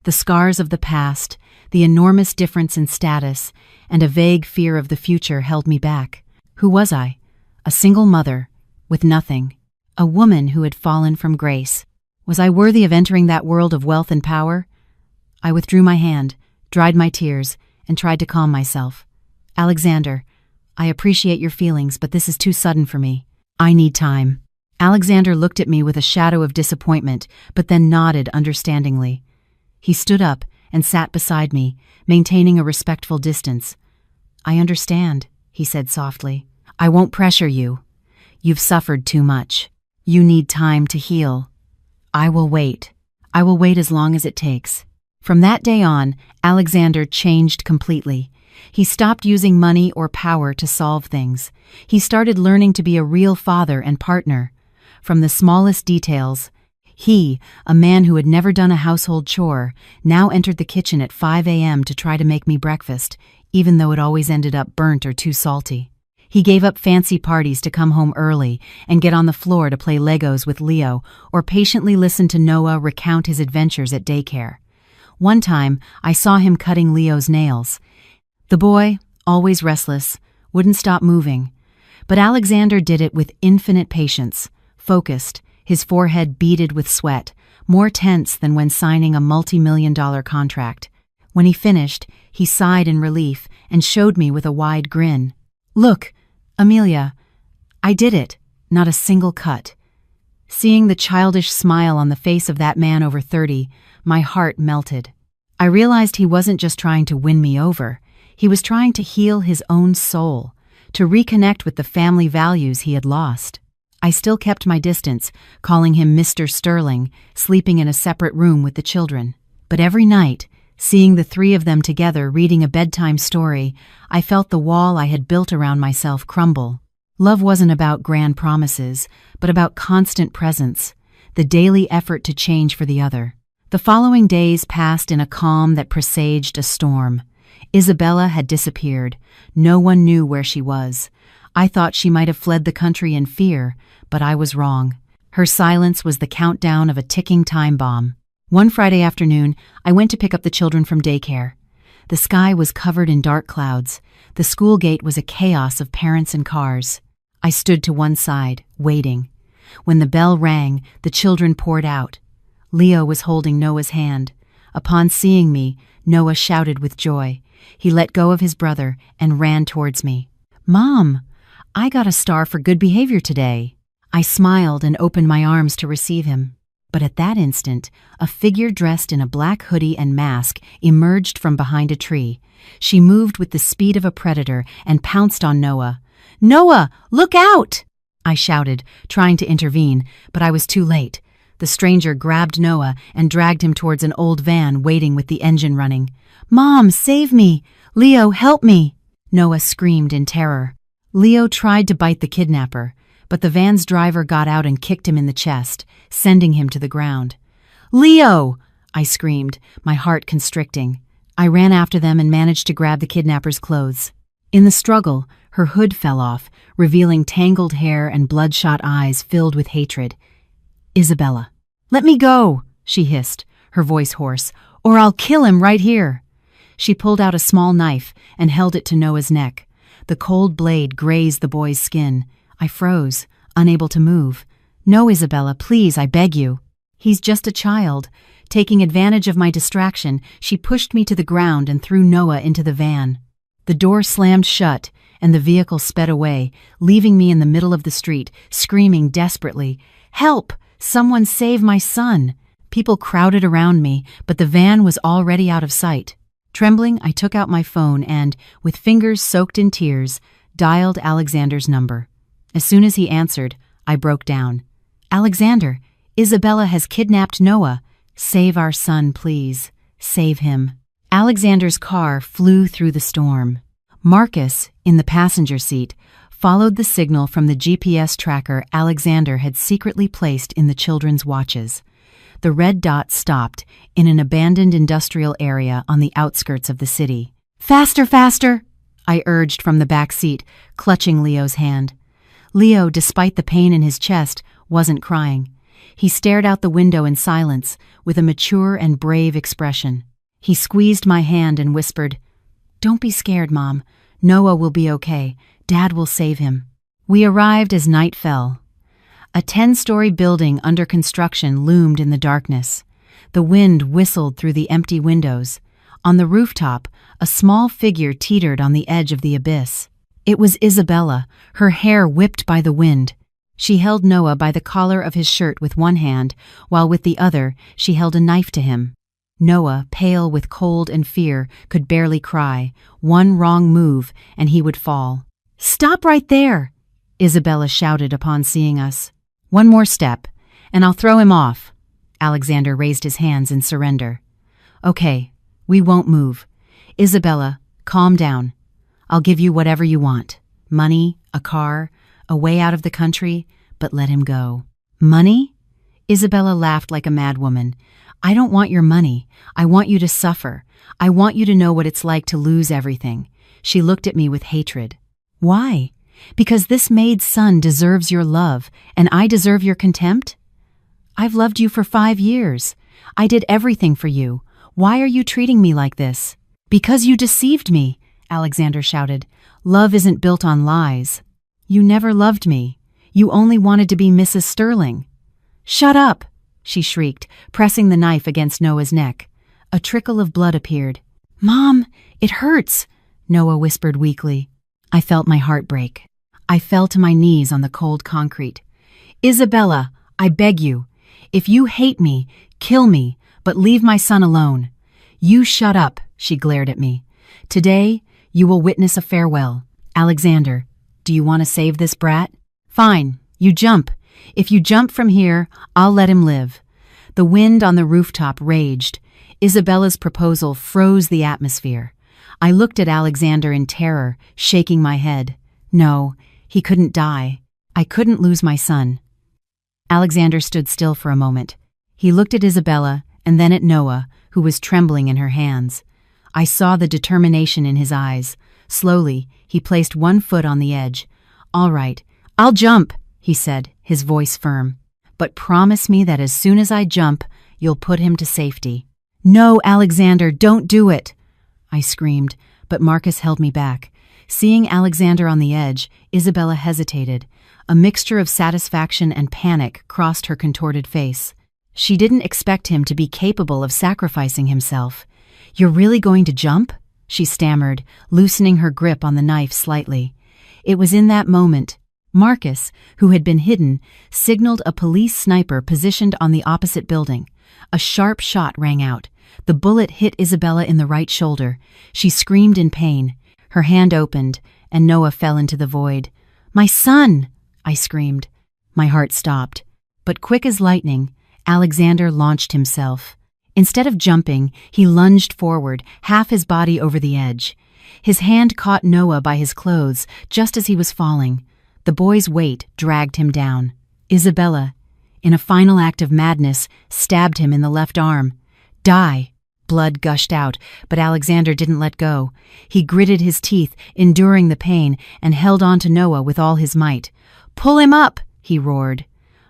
The scars of the past, the enormous difference in status, and a vague fear of the future held me back. Who was I? A single mother, with nothing. A woman who had fallen from grace. Was I worthy of entering that world of wealth and power? I withdrew my hand, dried my tears, and tried to calm myself. Alexander, I appreciate your feelings, but this is too sudden for me. I need time. Alexander looked at me with a shadow of disappointment, but then nodded understandingly. He stood up and sat beside me, maintaining a respectful distance. I understand, he said softly. I won't pressure you. You've suffered too much. You need time to heal. I will wait. I will wait as long as it takes. From that day on, Alexander changed completely. He stopped using money or power to solve things. He started learning to be a real father and partner. From the smallest details, he, a man who had never done a household chore, now entered the kitchen at 5 a.m. to try to make me breakfast, even though it always ended up burnt or too salty. He gave up fancy parties to come home early and get on the floor to play Legos with Leo or patiently listen to Noah recount his adventures at daycare. One time, I saw him cutting Leo's nails. The boy, always restless, wouldn't stop moving. But Alexander did it with infinite patience, focused, his forehead beaded with sweat, more tense than when signing a multi-million-dollar contract. When he finished, he sighed in relief and showed me with a wide grin. Look, Amelia, I did it, not a single cut. Seeing the childish smile on the face of that man over 30, my heart melted. I realized he wasn't just trying to win me over. He was trying to heal his own soul, to reconnect with the family values he had lost. I still kept my distance, calling him Mr. Sterling, sleeping in a separate room with the children. But every night, seeing the three of them together reading a bedtime story, I felt the wall I had built around myself crumble. Love wasn't about grand promises, but about constant presence, the daily effort to change for the other. The following days passed in a calm that presaged a storm. Isabella had disappeared. No one knew where she was. I thought she might have fled the country in fear, but I was wrong. Her silence was the countdown of a ticking time bomb. One Friday afternoon, I went to pick up the children from daycare. The sky was covered in dark clouds. The school gate was a chaos of parents and cars. I stood to one side, waiting. When the bell rang, the children poured out. Leo was holding Noah's hand. Upon seeing me, Noah shouted with joy. He let go of his brother and ran towards me. Mom, I got a star for good behavior today. I smiled and opened my arms to receive him. But at that instant, a figure dressed in a black hoodie and mask emerged from behind a tree. She moved with the speed of a predator and pounced on Noah. Noah, look out! I shouted, trying to intervene, but I was too late. The stranger grabbed Noah and dragged him towards an old van waiting with the engine running. Mom, save me! Leo, help me! Noah screamed in terror. Leo tried to bite the kidnapper, but the van's driver got out and kicked him in the chest, sending him to the ground. Leo! I screamed, my heart constricting. I ran after them and managed to grab the kidnapper's clothes. In the struggle, her hood fell off, revealing tangled hair and bloodshot eyes filled with hatred. Isabella. Let me go, she hissed, her voice hoarse, or I'll kill him right here." She pulled out a small knife and held it to Noah's neck. The cold blade grazed the boy's skin. I froze, unable to move. "No, Isabella, please, I beg you." "He's just a child." Taking advantage of my distraction, she pushed me to the ground and threw Noah into the van. The door slammed shut, and the vehicle sped away, leaving me in the middle of the street, screaming desperately, "Help! Someone save my son!" People crowded around me, but the van was already out of sight. Trembling, I took out my phone and, with fingers soaked in tears, dialed Alexander's number. As soon as he answered, I broke down. "Alexander, Isabella has kidnapped Noah. Save our son, please. Save him." Alexander's car flew through the storm. Marcus, in the passenger seat, followed the signal from the GPS tracker Alexander had secretly placed in the children's watches. The red dot stopped in an abandoned industrial area on the outskirts of the city. "Faster, faster!" I urged from the back seat, clutching Leo's hand. Leo, despite the pain in his chest, wasn't crying. He stared out the window in silence, with a mature and brave expression. He squeezed my hand and whispered, "Don't be scared, Mom. Noah will be okay. Dad will save him." We arrived as night fell. A 10-story building under construction loomed in the darkness. The wind whistled through the empty windows. On the rooftop, a small figure teetered on the edge of the abyss. It was Isabella, her hair whipped by the wind. She held Noah by the collar of his shirt with one hand, while with the other she held a knife to him. Noah, pale with cold and fear, could barely cry. One wrong move, and he would fall. "Stop right there!" Isabella shouted upon seeing us. "One more step, and I'll throw him off." Alexander raised his hands in surrender. "Okay, we won't move. Isabella, calm down. I'll give you whatever you want. Money, a car, a way out of the country, but let him go." "Money?" Isabella laughed like a madwoman. "I don't want your money. I want you to suffer. I want you to know what it's like to lose everything." She looked at me with hatred. "Why? Because this maid's son deserves your love, and I deserve your contempt? I've loved you for 5 years. I did everything for you. Why are you treating me like this?" "Because you deceived me," Alexander shouted. "Love isn't built on lies. You never loved me. You only wanted to be Mrs. Sterling." "Shut up!" she shrieked, pressing the knife against Noah's neck. A trickle of blood appeared. "Mom, it hurts," Noah whispered weakly. I felt my heart break. I fell to my knees on the cold concrete. "Isabella, I beg you. If you hate me, kill me, but leave my son alone." "You shut up," she glared at me. "Today, you will witness a farewell. Alexander, do you want to save this brat? Fine, you jump. If you jump from here, I'll let him live." The wind on the rooftop raged. Isabella's proposal froze the atmosphere. I looked at Alexander in terror, shaking my head. No, he couldn't die. I couldn't lose my son. Alexander stood still for a moment. He looked at Isabella and then at Noah, who was trembling in her hands. I saw the determination in his eyes. Slowly, he placed one foot on the edge. "All right, I'll jump," he said, his voice firm. "But promise me that as soon as I jump, you'll put him to safety." "No, Alexander, don't do it!" I screamed, but Marcus held me back. Seeing Alexander on the edge, Isabella hesitated. A mixture of satisfaction and panic crossed her contorted face. She didn't expect him to be capable of sacrificing himself. "You're really going to jump?" she stammered, loosening her grip on the knife slightly. It was in that moment Marcus, who had been hidden, signaled a police sniper positioned on the opposite building. A sharp shot rang out. The bullet hit Isabella in the right shoulder. She screamed in pain. Her hand opened, and Noah fell into the void. "My son!" I screamed. My heart stopped. But quick as lightning, Alexander launched himself. Instead of jumping, he lunged forward, half his body over the edge. His hand caught Noah by his clothes just as he was falling. The boy's weight dragged him down. Isabella, in a final act of madness, stabbed him in the left arm. "Die!" Blood gushed out, but Alexander didn't let go. He gritted his teeth, enduring the pain, and held on to Noah with all his might. "Pull him up!" he roared.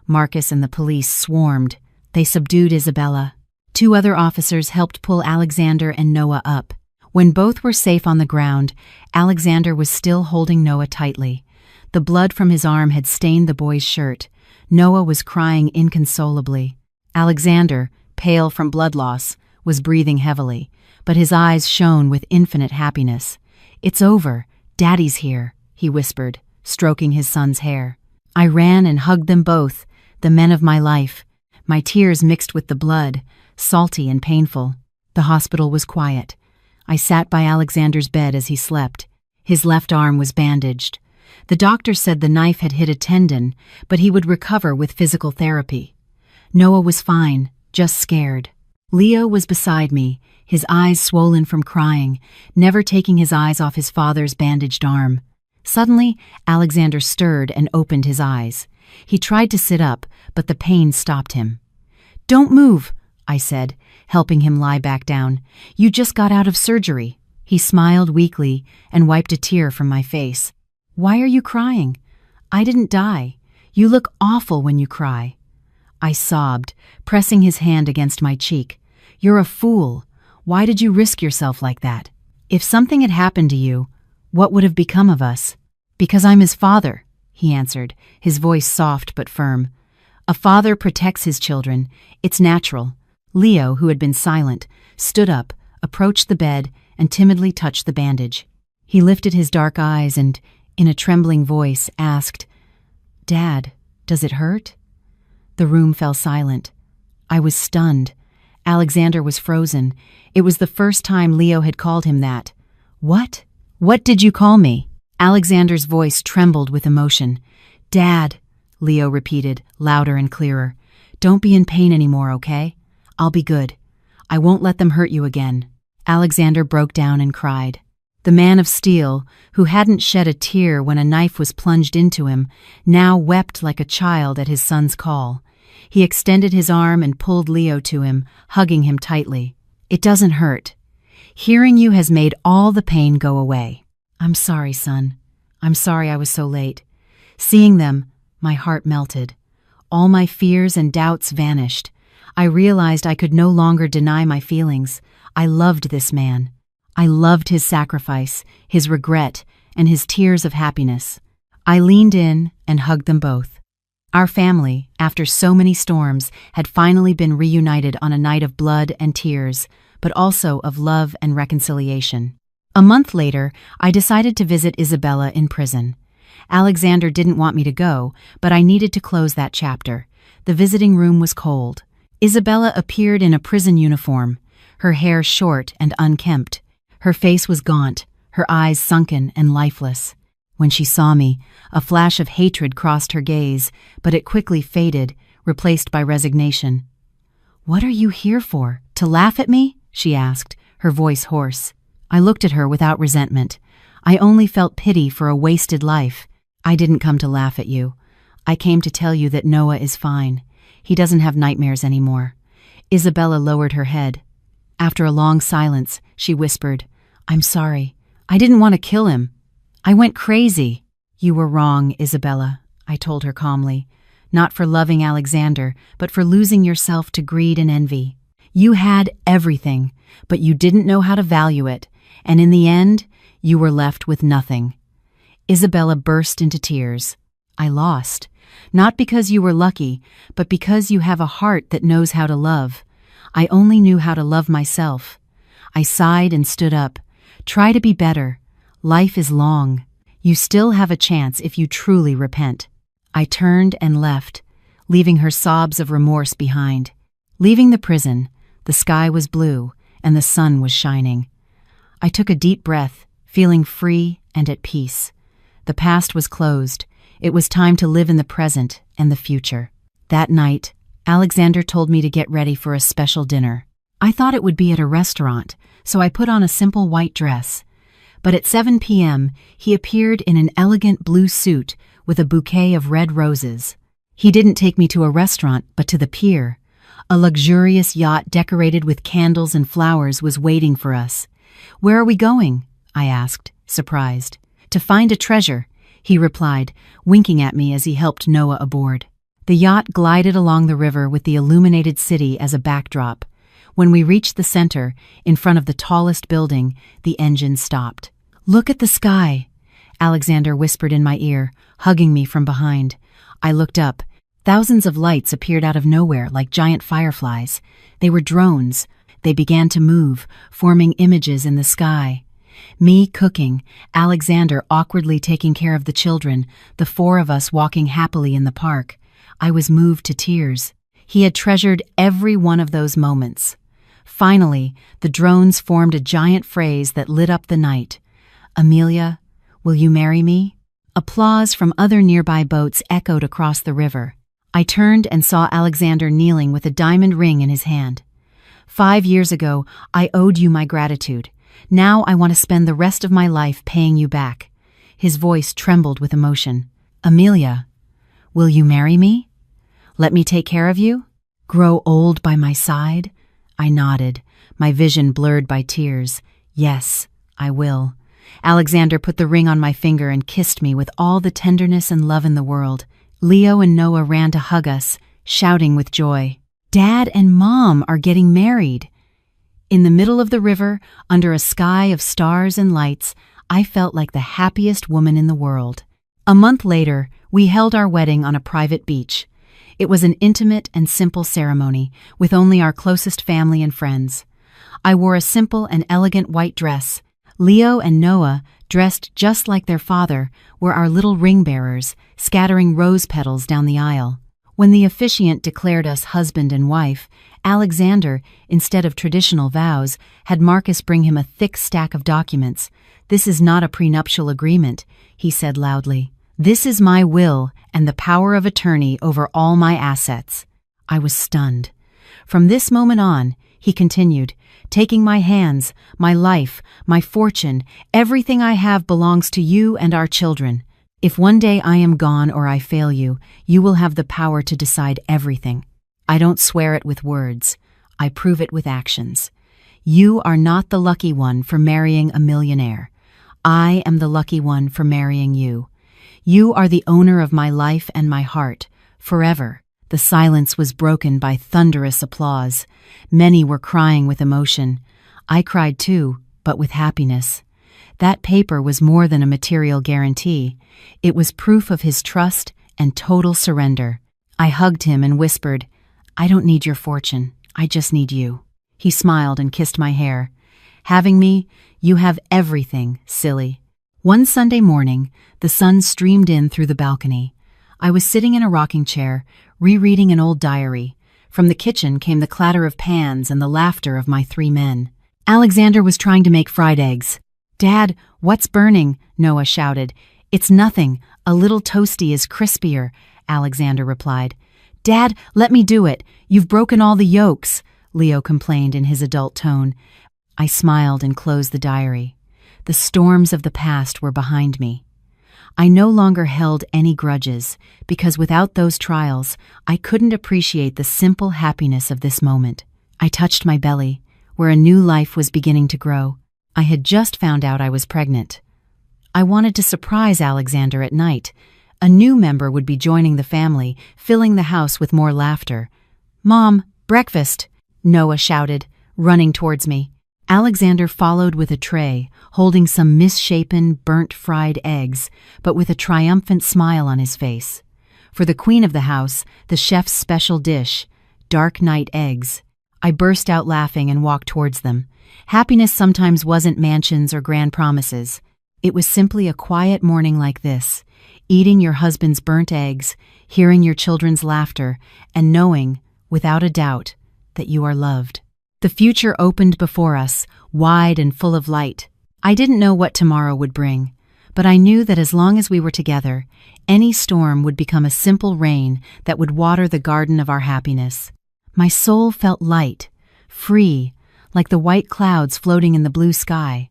Marcus and the police swarmed. They subdued Isabella. 2 other officers helped pull Alexander and Noah up. When both were safe on the ground, Alexander was still holding Noah tightly. The blood from his arm had stained the boy's shirt. Noah was crying inconsolably. Alexander, pale from blood loss, was breathing heavily, but his eyes shone with infinite happiness. "It's over. Daddy's here," he whispered, stroking his son's hair. I ran and hugged them both, the men of my life. My tears mixed with the blood, salty and painful. The hospital was quiet. I sat by Alexander's bed as he slept. His left arm was bandaged. The doctor said the knife had hit a tendon, but he would recover with physical therapy. Noah was fine, just scared. Leo was beside me, his eyes swollen from crying, never taking his eyes off his father's bandaged arm. Suddenly, Alexander stirred and opened his eyes. He tried to sit up, but the pain stopped him. "Don't move," I said, helping him lie back down. "You just got out of surgery." He smiled weakly and wiped a tear from my face. "Why are you crying?" "I didn't die. You look awful when you cry." I sobbed, pressing his hand against my cheek. "You're a fool. Why did you risk yourself like that? If something had happened to you, what would have become of us?" "Because I'm his father," he answered, his voice soft but firm. "A father protects his children. It's natural." Leo, who had been silent, stood up, approached the bed, and timidly touched the bandage. He lifted his dark eyes and, in a trembling voice, asked, "Dad, does it hurt?" The room fell silent. I was stunned. Alexander was frozen. It was the first time Leo had called him that. "What? What did you call me?" Alexander's voice trembled with emotion. "Dad," Leo repeated, louder and clearer. "Don't be in pain anymore, okay? I'll be good. I won't let them hurt you again." Alexander broke down and cried. The man of steel, who hadn't shed a tear when a knife was plunged into him, now wept like a child at his son's call. He extended his arm and pulled Leo to him, hugging him tightly. "It doesn't hurt. Hearing you has made all the pain go away." "I'm sorry, son. I'm sorry I was so late." Seeing them, my heart melted. All my fears and doubts vanished. I realized I could no longer deny my feelings. I loved this man. I loved his sacrifice, his regret, and his tears of happiness. I leaned in and hugged them both. Our family, after so many storms, had finally been reunited on a night of blood and tears, but also of love and reconciliation. A month later, I decided to visit Isabella in prison. Alexander didn't want me to go, but I needed to close that chapter. The visiting room was cold. Isabella appeared in a prison uniform, her hair short and unkempt. Her face was gaunt, her eyes sunken and lifeless. When she saw me, a flash of hatred crossed her gaze, but it quickly faded, replaced by resignation. "What are you here for? To laugh at me?" she asked, her voice hoarse. I looked at her without resentment. I only felt pity for a wasted life. "I didn't come to laugh at you. I came to tell you that Noah is fine. He doesn't have nightmares anymore." Isabella lowered her head. After a long silence, she whispered, "I'm sorry. I didn't want to kill him. I went crazy." "You were wrong, Isabella," I told her calmly. "Not for loving Alexander, but for losing yourself to greed and envy. You had everything, but you didn't know how to value it, and in the end, you were left with nothing." Isabella burst into tears. "I lost. Not because you were lucky, but because you have a heart that knows how to love. I only knew how to love myself." I sighed and stood up. "Try to be better. Life is long. You still have a chance if you truly repent." I turned and left, leaving her sobs of remorse behind. Leaving the prison, the sky was blue and the sun was shining. I took a deep breath, feeling free and at peace. The past was closed. It was time to live in the present and the future. That night, Alexander told me to get ready for a special dinner. I thought it would be at a restaurant, so I put on a simple white dress. But at 7 p.m., he appeared in an elegant blue suit with a bouquet of red roses. He didn't take me to a restaurant, but to the pier. A luxurious yacht decorated with candles and flowers was waiting for us. "Where are we going?" I asked, surprised. "To find a treasure," he replied, winking at me as he helped Noah aboard. The yacht glided along the river with the illuminated city as a backdrop. When we reached the center, in front of the tallest building, the engine stopped. "Look at the sky," Alexander whispered in my ear, hugging me from behind. I looked up. Thousands of lights appeared out of nowhere like giant fireflies. They were drones. They began to move, forming images in the sky. Me cooking, Alexander awkwardly taking care of the children, the four of us walking happily in the park. I was moved to tears. He had treasured every one of those moments. Finally, the drones formed a giant phrase that lit up the night. "Amelia, will you marry me?" Applause from other nearby boats echoed across the river. I turned and saw Alexander kneeling with a diamond ring in his hand. "5 years ago, I owed you my gratitude. Now I want to spend the rest of my life paying you back." His voice trembled with emotion. "Amelia, will you marry me? Let me take care of you? Grow old by my side?" I nodded, my vision blurred by tears. "Yes, I will." Alexander put the ring on my finger and kissed me with all the tenderness and love in the world. Leo and Noah ran to hug us, shouting with joy. "Dad and Mom are getting married." In the middle of the river, under a sky of stars and lights, I felt like the happiest woman in the world. A month later, we held our wedding on a private beach. It was an intimate and simple ceremony, with only our closest family and friends. I wore a simple and elegant white dress. Leo and Noah, dressed just like their father, were our little ring bearers, scattering rose petals down the aisle. When the officiant declared us husband and wife, Alexander, instead of traditional vows, had Marcus bring him a thick stack of documents. "This is not a prenuptial agreement," he said loudly. "This is my will and the power of attorney over all my assets." I was stunned. "From this moment on," he continued, "taking my hands, my life, my fortune, everything I have belongs to you and our children. If one day I am gone or I fail you, you will have the power to decide everything. I don't swear it with words. I prove it with actions. You are not the lucky one for marrying a millionaire. I am the lucky one for marrying you. You are the owner of my life and my heart, forever." The silence was broken by thunderous applause. Many were crying with emotion. I cried too, but with happiness. That paper was more than a material guarantee. It was proof of his trust and total surrender. I hugged him and whispered, "I don't need your fortune. I just need you." He smiled and kissed my hair. "Having me, you have everything, silly." One Sunday morning, the sun streamed in through the balcony. I was sitting in a rocking chair, rereading an old diary. From the kitchen came the clatter of pans and the laughter of my 3 men. Alexander was trying to make fried eggs. "Dad, what's burning?" Noah shouted. "It's nothing. A little toasty is crispier," Alexander replied. "Dad, let me do it. You've broken all the yolks," Leo complained in his adult tone. I smiled and closed the diary. The storms of the past were behind me. I no longer held any grudges, because without those trials, I couldn't appreciate the simple happiness of this moment. I touched my belly, where a new life was beginning to grow. I had just found out I was pregnant. I wanted to surprise Alexander at night. A new member would be joining the family, filling the house with more laughter. "Mom, breakfast!" Noah shouted, running towards me. Alexander followed with a tray, holding some misshapen, burnt fried eggs, but with a triumphant smile on his face. For the queen of the house, the chef's special dish, dark night eggs. I burst out laughing and walked towards them. Happiness sometimes wasn't mansions or grand promises. It was simply a quiet morning like this, eating your husband's burnt eggs, hearing your children's laughter, and knowing, without a doubt, that you are loved. The future opened before us, wide and full of light. I didn't know what tomorrow would bring, but I knew that as long as we were together, any storm would become a simple rain that would water the garden of our happiness. My soul felt light, free, like the white clouds floating in the blue sky.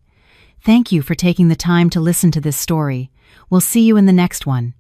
Thank you for taking the time to listen to this story. We'll see you in the next one.